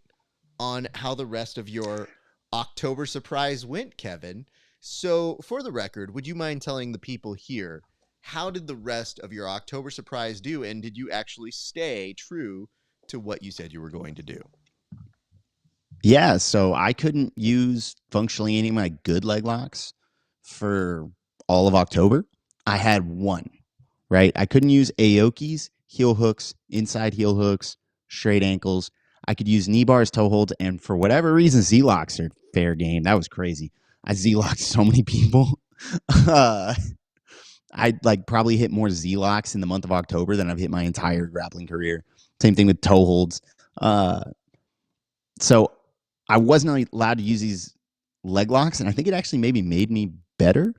on how the rest of your October surprise went, Kevin. So for the record, would you mind telling the people here, how did the rest of your October surprise do, and did you actually stay true to what you said you were going to do? Yeah, so I couldn't use functionally any of my good leg locks for all of October. I had one, right? I couldn't use Aoki's, heel hooks, inside heel hooks, straight ankles. I could use knee bars, toe holds, and for whatever reason, Z-locks are fair game. That was crazy. I Z-locked so many people. I like probably hit more Z-locks in the month of October than I've hit my entire grappling career. Same thing with toe holds. So I wasn't allowed to use these leg locks, and I think it actually maybe made me better.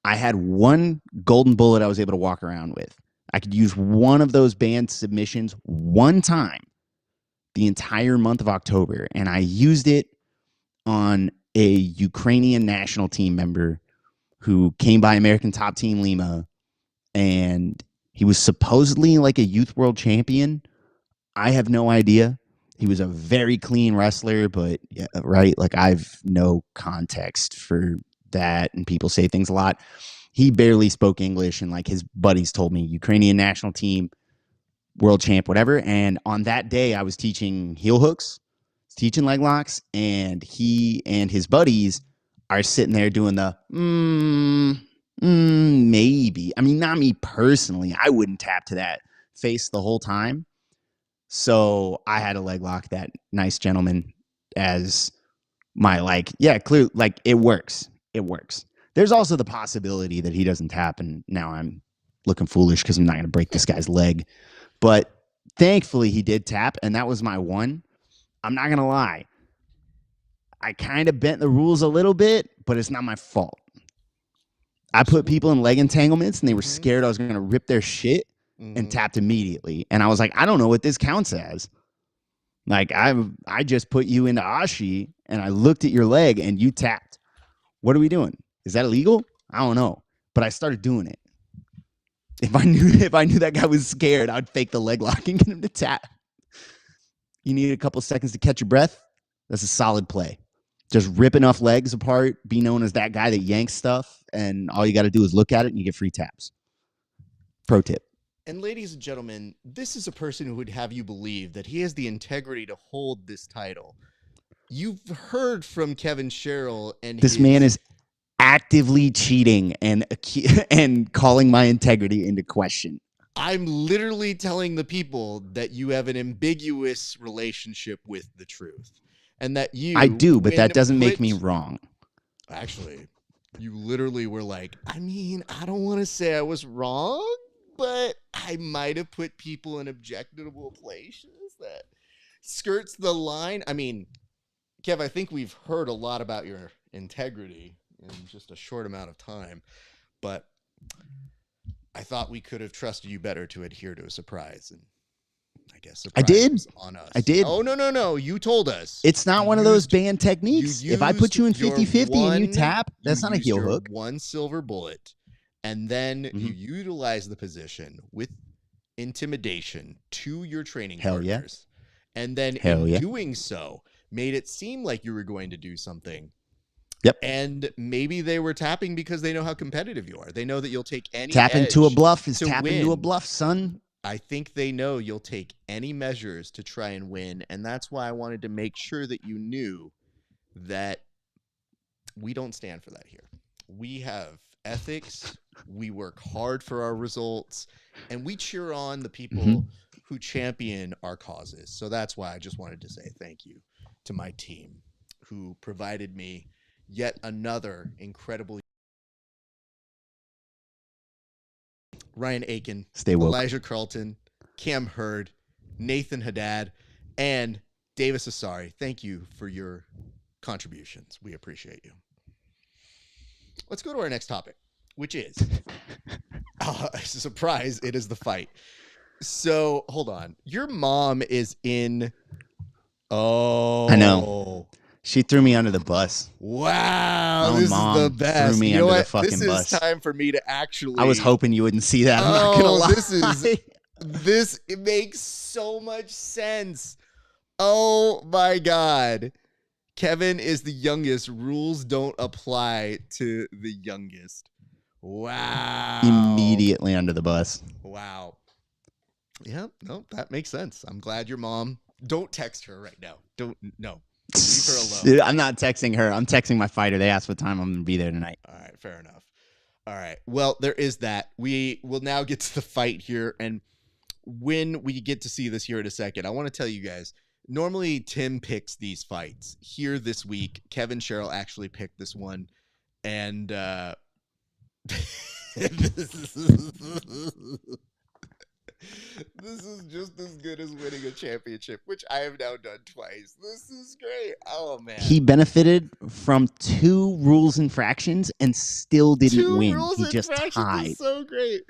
I had one golden bullet I was able to walk around with. I could use one of those band submissions one time the entire month of October, and I used it on a Ukrainian national team member who came by American Top Team Lima, and he was supposedly like a youth world champion. I have no idea. He was a very clean wrestler, but yeah, right, like I've no context for that, and people say things a lot. He barely spoke English, and like his buddies told me, Ukrainian national team, world champ, whatever. And on that day, I was teaching heel hooks, teaching leg locks, and he and his buddies are sitting there doing the maybe. I mean, not me personally. I wouldn't tap to that face the whole time. So I had a leg lock that nice gentleman as my clear, like it works. It works. There's also the possibility that he doesn't tap, and now I'm looking foolish because I'm not going to break this guy's leg. But thankfully he did tap, and that was my one. I'm not going to lie. I kind of bent the rules a little bit, but it's not my fault. I put people in leg entanglements, and they were scared I was going to rip their shit and tapped immediately. And I was like, I don't know what this counts as. Like, I just put you into Ashi, and I looked at your leg, and you tapped. What are we doing? Is that illegal? I don't know. But I started doing it. If I knew that guy was scared, I'd fake the leg lock and get him to tap. You need a couple seconds to catch your breath. That's a solid play. Just rip enough legs apart, be known as that guy that yanks stuff, and all you got to do is look at it and you get free taps. Pro tip. And ladies and gentlemen, this is a person who would have you believe that he has the integrity to hold this title. You've heard from Kevin Sherrill, and this man is actively cheating and calling my integrity into question. I'm literally telling the people that you have an ambiguous relationship with the truth, and that I do, but that doesn't make me wrong. Actually, you literally were like, I mean, I don't want to say I was wrong, but I might have put people in objectionable places that skirts the line. I mean, Kev, I think we've heard a lot about your integrity in just a short amount of time, but I thought we could have trusted you better to adhere to a surprise, and I guess surprise I did was on us. I did. Oh, no. You told us. It's not one of those band techniques. If I put you in 50-50 and you tap, that's not a heel hook. One silver bullet, and then you utilize the position with intimidation to your training partners. And then doing so, made it seem like you were going to do something. Yep. And maybe they were tapping because they know how competitive you are. They know that you'll take any tapping to a bluff is to tapping win. to a bluff, son. I think they know you'll take any measures to try and win. And that's why I wanted to make sure that you knew that we don't stand for that here. We have ethics. We work hard for our results, and we cheer on the people who champion our causes. So that's why I just wanted to say thank you to my team who provided me yet another incredible Ryan Aiken, Stay woke. Elijah Carlton, Cam Hurd, Nathan Haddad, and Davis Asari. Thank you for your contributions. We appreciate you. Let's go to our next topic, which is a surprise. It is the fight. So hold on. Your mom is in. Oh, I know. She threw me under the bus. Wow, My this mom is the best. threw me you know under the what? fucking This bus. is time for me to actually. I was hoping you wouldn't see that. I'm not gonna lie. It makes so much sense. Oh my God. Kevin is the youngest. Rules don't apply to the youngest. Wow. Immediately under the bus. Wow. Yeah, no, that makes sense. I'm glad your mom. Don't text her right now. No. Leave her alone. I'm not texting her. I'm texting my fighter. They asked what time I'm going to be there tonight. All right, fair enough. All right. Well, there is that. We will now get to the fight here. And when we get to see this here in a second, I want to tell you guys, normally Tim picks these fights. Here this week, Kevin Sherrill actually picked this one. And this is just as good as winning a championship, which I have now done twice. This is great. Oh, man. He benefited from 2 rules infractions and still didn't 2 win. rules He just infractions tied. is so great.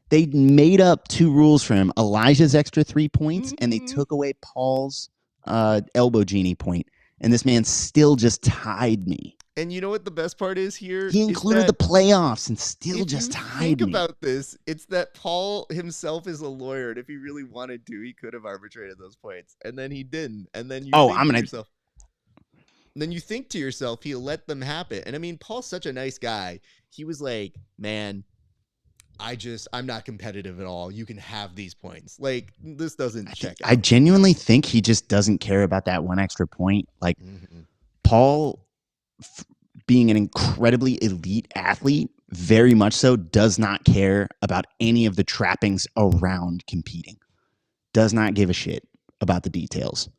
They made up 2 rules for him. Elijah's extra 3 points, and they took away Paul's elbow genie point. And this man still just tied me. And you know what the best part is here? He included the playoffs and still if just you tied think me. about this, it's that Paul himself is a lawyer, and if he really wanted to, he could have arbitrated those points, and then he didn't. And then you then you think to yourself, he let them happen. And I mean, Paul's such a nice guy. He was like, man, I'm not competitive at all. You can have these points. Like, this doesn't check out. I genuinely think he just doesn't care about that 1 extra point. Like, Paul, being an incredibly elite athlete, very much so, does not care about any of the trappings around competing. Does not give a shit about the details.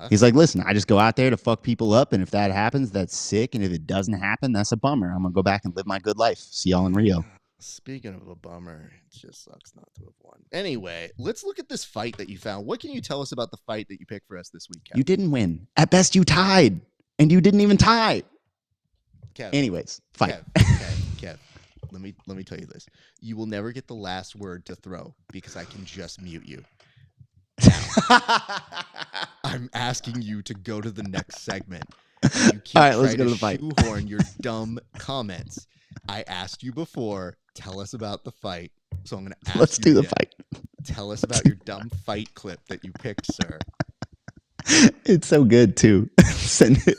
He's like, listen, I just go out there to fuck people up, and if that happens, that's sick, and if it doesn't happen, that's a bummer. I'm going to go back and live my good life. See y'all in Rio. Speaking of a bummer, it just sucks not to have won. Anyway, let's look at this fight that you found. What can you tell us about the fight that you picked for us this week, Kevin? You didn't win. At best, you tied, and you didn't even tie. Kev, Anyways, fight. Kev, let me tell you this. You will never get the last word to throw because I can just mute you. I'm asking you to go to the next segment. You keep All right, let's go to the fight. Shoehorn your dumb comments. I asked you before. Tell us about the fight. So I'm going to ask Let's you do the again. fight. Tell us about your dumb fight clip that you picked, sir. It's so good too. Send it.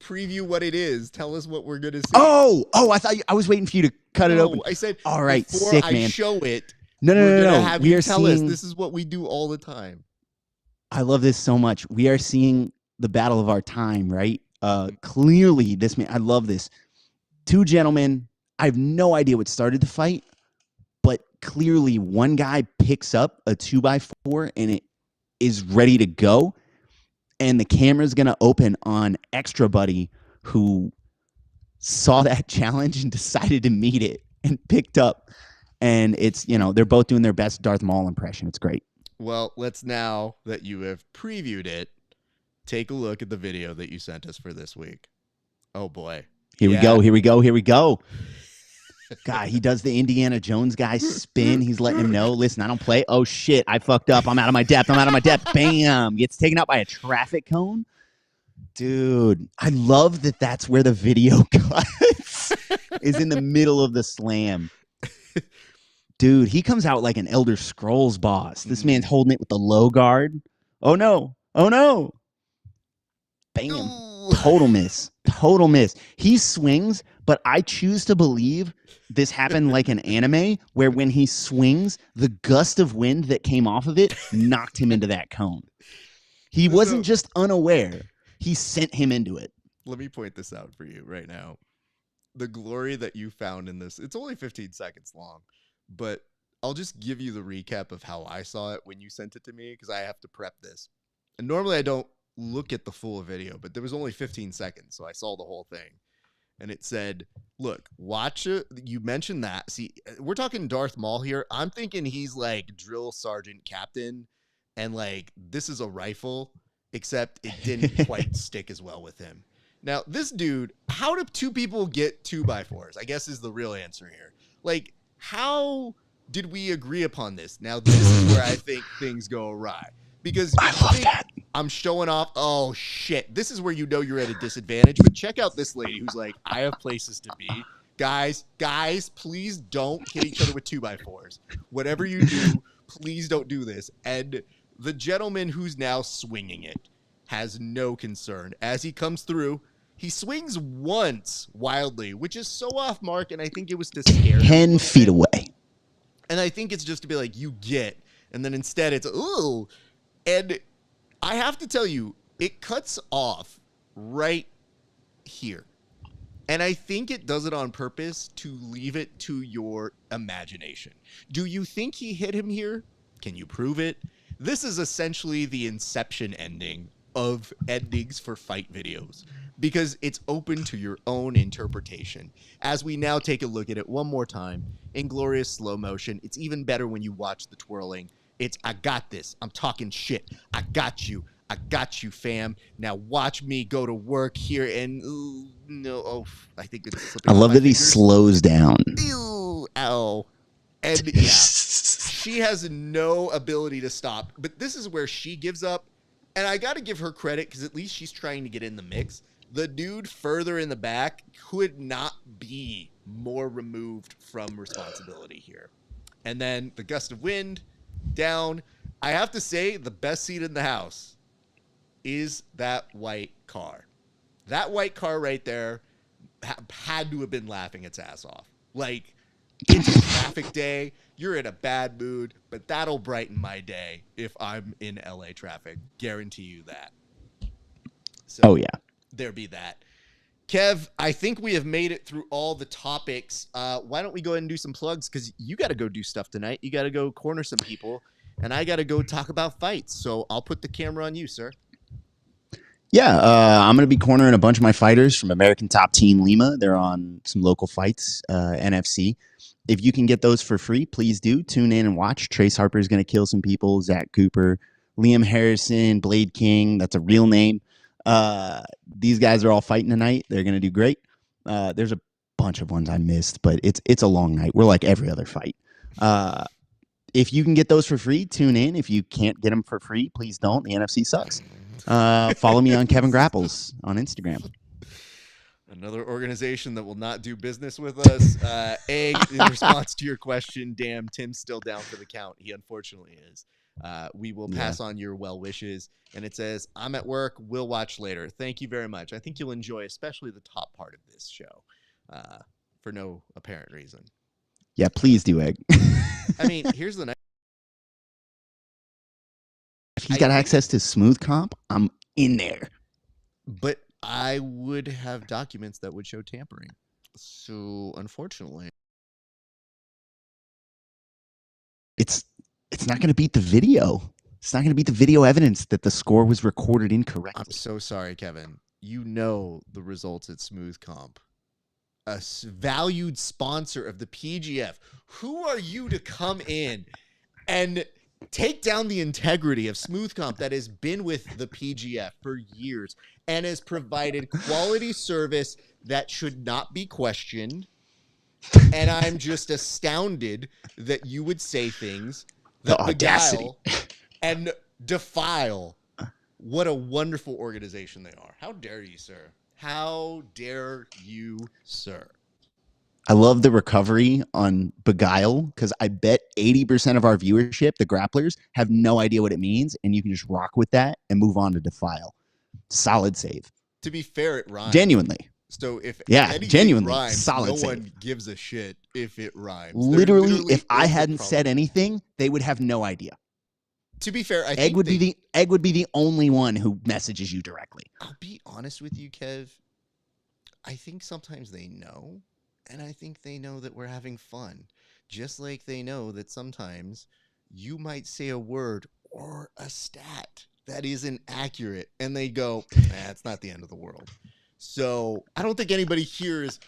Preview what it is. Tell us what we're going to see. Oh! I was waiting for you to cut it open. I said, all right, before sick, I man. show it, No. have We you are tell us. seeing. This is what we do all the time. I love this so much. We are seeing the battle of our time, right? Clearly, this man. I love this. 2 gentlemen. I have no idea what started the fight, but clearly, one guy picks up a 2x4 and it is ready to go. And the camera's going to open on Extra Buddy, who saw that challenge and decided to meet it and picked up. And it's, they're both doing their best Darth Maul impression. It's great. Well, let's, now that you have previewed it, take a look at the video that you sent us for this week. Oh, boy. Here we go. God, he does the Indiana Jones guy spin. He's letting him know, listen, I don't play. Oh, shit, I fucked up. I'm out of my depth. Bam. Gets taken out by a traffic cone. Dude, I love that that's where the video cuts. Is in the middle of the slam. Dude, he comes out like an Elder Scrolls boss. This man's holding it with the low guard. Oh, no. Bam. Total miss. He swings, but I choose to believe this happened like an anime where when he swings, the gust of wind that came off of it knocked him into that cone. He wasn't just unaware. He sent him into it. Let me point this out for you right now. The glory that you found in this, it's only 15 seconds long, but I'll just give you the recap of how I saw it when you sent it to me because I have to prep this. And normally I don't look at the full video, but there was only 15 seconds, so I saw the whole thing. And it said, look, watch it. You mentioned that. See, we're talking Darth Maul here. I'm thinking he's like drill sergeant captain, and like this is a rifle, except it didn't quite stick as well with him. Now, this dude, how do 2 people get 2x4s? I guess is the real answer here. Like, how did we agree upon this? Now, this is where I think things go awry. Because I love that. I'm showing off. Oh, shit. This is where you know you're at a disadvantage. But check out this lady who's like, I have places to be. Guys, please don't hit each other with 2x4s. Whatever you do, please don't do this. And the gentleman who's now swinging it has no concern. As he comes through, he swings once wildly, which is so off mark, and I think it was to scare him. 10 feet away. And I think it's just to be like, you get. And then instead it's, ooh. And I have to tell you, it cuts off right here. And I think it does it on purpose to leave it to your imagination. Do you think he hit him here? Can you prove it? This is essentially the Inception ending of endings for fight videos because it's open to your own interpretation. As we now take a look at it one more time in glorious slow motion, it's even better when you watch the twirling. It's, I got this. I'm talking shit. I got you. I got you, fam. Now watch me go to work here and I think it's slipping. I off love my that he fingers. slows down. Ew, ow. And yeah, she has no ability to stop. But this is where she gives up. And I got to give her credit because at least she's trying to get in the mix. The dude further in the back could not be more removed from responsibility here. And then the gust of wind down. I have to say, the best seat in the house is that white car. That white car right there had to have been laughing its ass off. Like, it's a traffic day. You're in a bad mood, but that'll brighten my day if I'm in LA traffic. Guarantee you that. So, Oh, yeah. There be that. Kev, I think we have made it through all the topics. Why don't we go ahead and do some plugs? Because you got to go do stuff tonight. You got to go corner some people, and I got to go talk about fights. So I'll put the camera on you, sir. Yeah, I'm going to be cornering a bunch of my fighters from American Top Team Lima. They're on some local fights, NFC. If you can get those for free, please do. Tune in and watch. Trace Harper is going to kill some people. Zach Cooper, Liam Harrison, Blade King. That's a real name. These guys are all fighting tonight. They're going to do great. There's a bunch of ones I missed, but it's a long night. We're like every other fight. If you can get those for free, tune in. If you can't get them for free, please don't. The NFC sucks. Follow me on Kevin Grapples on Instagram. Another organization that will not do business with us. In response to your question, damn, Tim's still down for the count. He unfortunately is. We will pass on your well wishes. And it says, I'm at work. We'll watch later. Thank you very much. I think you'll enjoy especially the top part of this show for no apparent reason. Yeah, please do, Egg. I mean, here's the next. If he's got access to Smooth Comp, I'm in there. But I would have documents that would show tampering. So, unfortunately, it's not going to beat the video. It's not going to beat the video evidence that the score was recorded incorrectly. I'm so sorry, Kevin. You know the results at Smooth Comp. A valued sponsor of the PGF. Who are you to come in and take down the integrity of Smooth Comp that has been with the PGF for years and has provided quality service that should not be questioned? And I'm just astounded that you would say things that beguile and defile what a wonderful organization they are. How dare you, sir? How dare you, sir? I love the recovery on beguile because I bet 80% of our viewership, the grapplers, have no idea what it means, and you can just rock with that and move on to defile. Solid save. To be fair, it rhymes. Genuinely. So if anything genuinely rhymes, solid no save. one gives a shit if it rhymes. Literally, if I hadn't said anything, they would have no idea. To be fair, Egg would be the only one who messages you directly. I'll be honest with you, Kev. I think sometimes they know, and I think they know that we're having fun. Just like they know that sometimes you might say a word or a stat that isn't accurate, and they go, it's not the end of the world. So I don't think anybody here is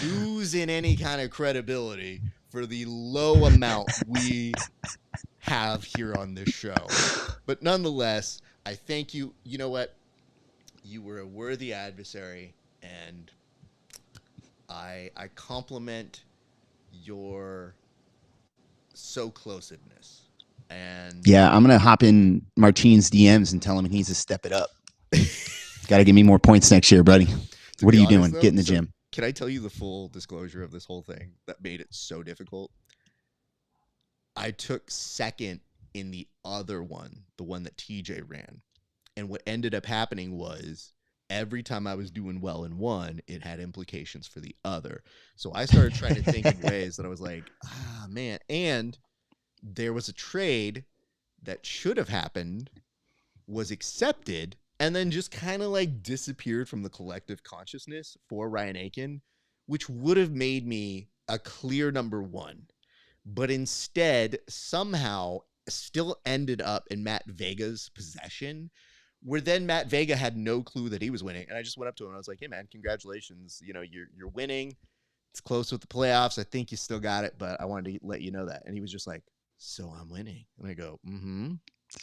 losing any kind of credibility for the low amount we have here on this show. But nonetheless, I thank you. You know what? You were a worthy adversary, and I compliment your so closedness. And yeah, I'm gonna hop in Martine's DMs and tell him he needs to step it up. Got to give me more points next year, buddy. What are you doing? Get in the gym. Can I tell you the full disclosure of this whole thing that made it so difficult? I took second in the other one, the one that TJ ran. And what ended up happening was every time I was doing well in one, it had implications for the other. So I started trying to think in ways that I was like, man. And there was a trade that should have happened, was accepted, and then just kind of like disappeared from the collective consciousness for Ryan Aiken, which would have made me a clear number one. But instead, somehow still ended up in Matt Vega's possession, where then Matt Vega had no clue that he was winning. And I just went up to him and I was like, hey, man, congratulations. You know, you're winning. It's close with the playoffs. I think you still got it, but I wanted to let you know that. And he was just like, so I'm winning. And I go, mm-hmm.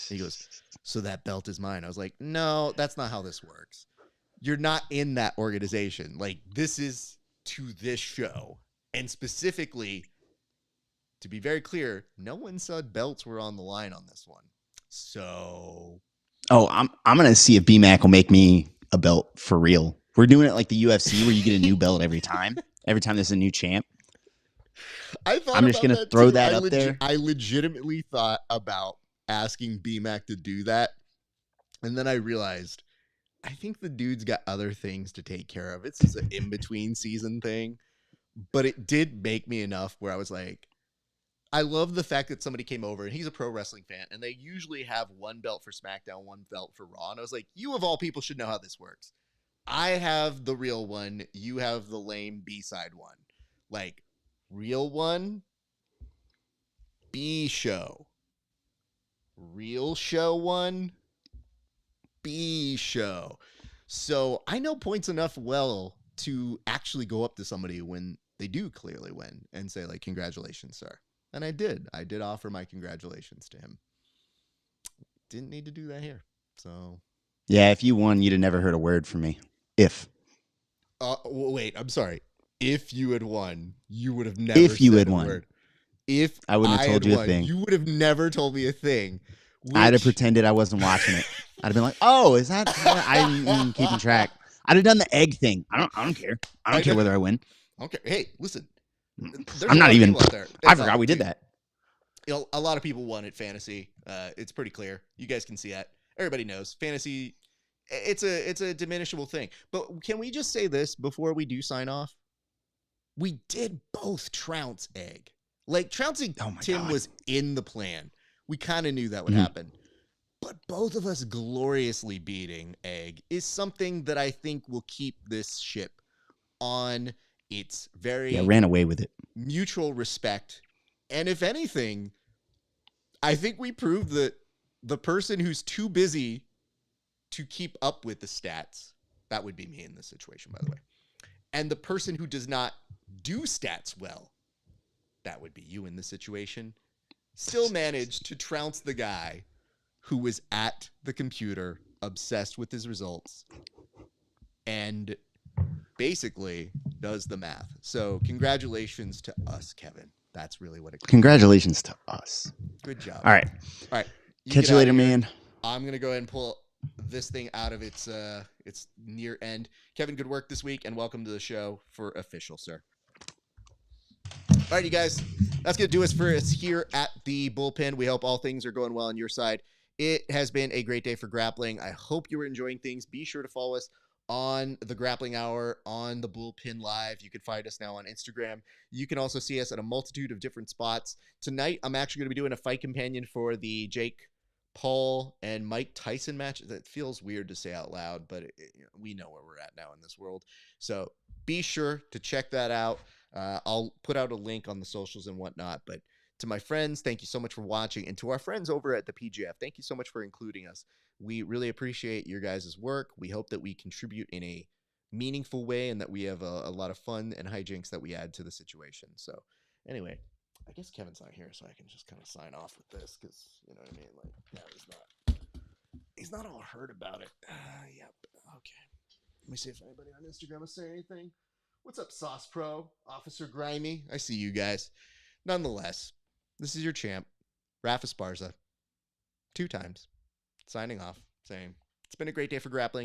He goes, so that belt is mine. I was like, no, that's not how this works. You're not in that organization. Like, this is to this show. And specifically, to be very clear, no one said belts were on the line on this one. So... Oh, I'm going to see if BMAC will make me a belt for real. We're doing it like the UFC where you get a new belt every time. Every time there's a new champ. I'm just going to throw that up there. I legitimately thought about asking BMAC to do that. And then I realized, I think the dude's got other things to take care of. It's just an in-between season thing. But it did make me enough where I was like, I love the fact that somebody came over and he's a pro wrestling fan and they usually have one belt for SmackDown, one belt for Raw. And I was like, you of all people should know how this works. I have the real one. You have the lame B-side one. Like, real one, B show. Real show one, B show. So I know points enough well to actually go up to somebody when they do clearly win and say, like, congratulations, sir. And I did. I did offer my congratulations to him. Didn't need to do that here. So, yeah, if you won, you'd have never heard a word from me. If. Wait, I'm sorry. If you had won, you would have never if you said had a word. Word. If I wouldn't have told you a thing. You would have never told me a thing. I'd have pretended I wasn't watching it. I'd have been like, "Oh, is that?" I didn't even keeping track. I'd have done the egg thing. I don't care. I don't care whether I win. Okay. Hey, listen. I'm not even. Out there. I forgot we did that. You know, a lot of people won at fantasy. It's pretty clear. You guys can see that. Everybody knows fantasy. It's a diminishable thing. But can we just say this before we do sign off? We did both trounce egg. Like, trouncing Tim was in the plan. We kind of knew that would happen. But both of us gloriously beating egg is something that I think will keep this ship on its very ran away with it. Mutual respect. And if anything, I think we proved that the person who's too busy to keep up with the stats, that would be me in this situation, by the way, and the person who does not do stats well, that would be you in this situation, still managed to trounce the guy who was at the computer, obsessed with his results, and basically does the math. So congratulations to us, Kevin. That's really what it comes. Congratulations to us. Good job. All right. Catch you later, man. I'm going to go ahead and pull this thing out of its near end. Kevin, good work this week, and welcome to the show for official, sir. All right, you guys, that's going to do us for us here at the Bullpen. We hope all things are going well on your side. It has been a great day for grappling. I hope you were enjoying things. Be sure to follow us on the Grappling Hour, on the Bullpen Live. You can find us now on Instagram. You can also see us at a multitude of different spots. Tonight, I'm actually going to be doing a fight companion for the Jake Paul and Mike Tyson match. That feels weird to say out loud, but we know where we're at now in this world. So be sure to check that out. I'll put out a link on the socials and whatnot. But to my friends, thank you so much for watching. And to our friends over at the PGF, thank you so much for including us. We really appreciate your guys' work. We hope that we contribute in a meaningful way and that we have a lot of fun and hijinks that we add to the situation. So anyway, I guess Kevin's not here, so I can just kind of sign off with this because, you know what I mean? Like, yeah, he's not all hurt about it. Yep. Okay. Let me see if anybody on Instagram is saying anything. What's up, Sauce Pro? Officer Grimy? I see you guys. Nonetheless, this is your champ, RAF ESPARZA. 2 times. Signing off, saying, it's been a great day for grappling.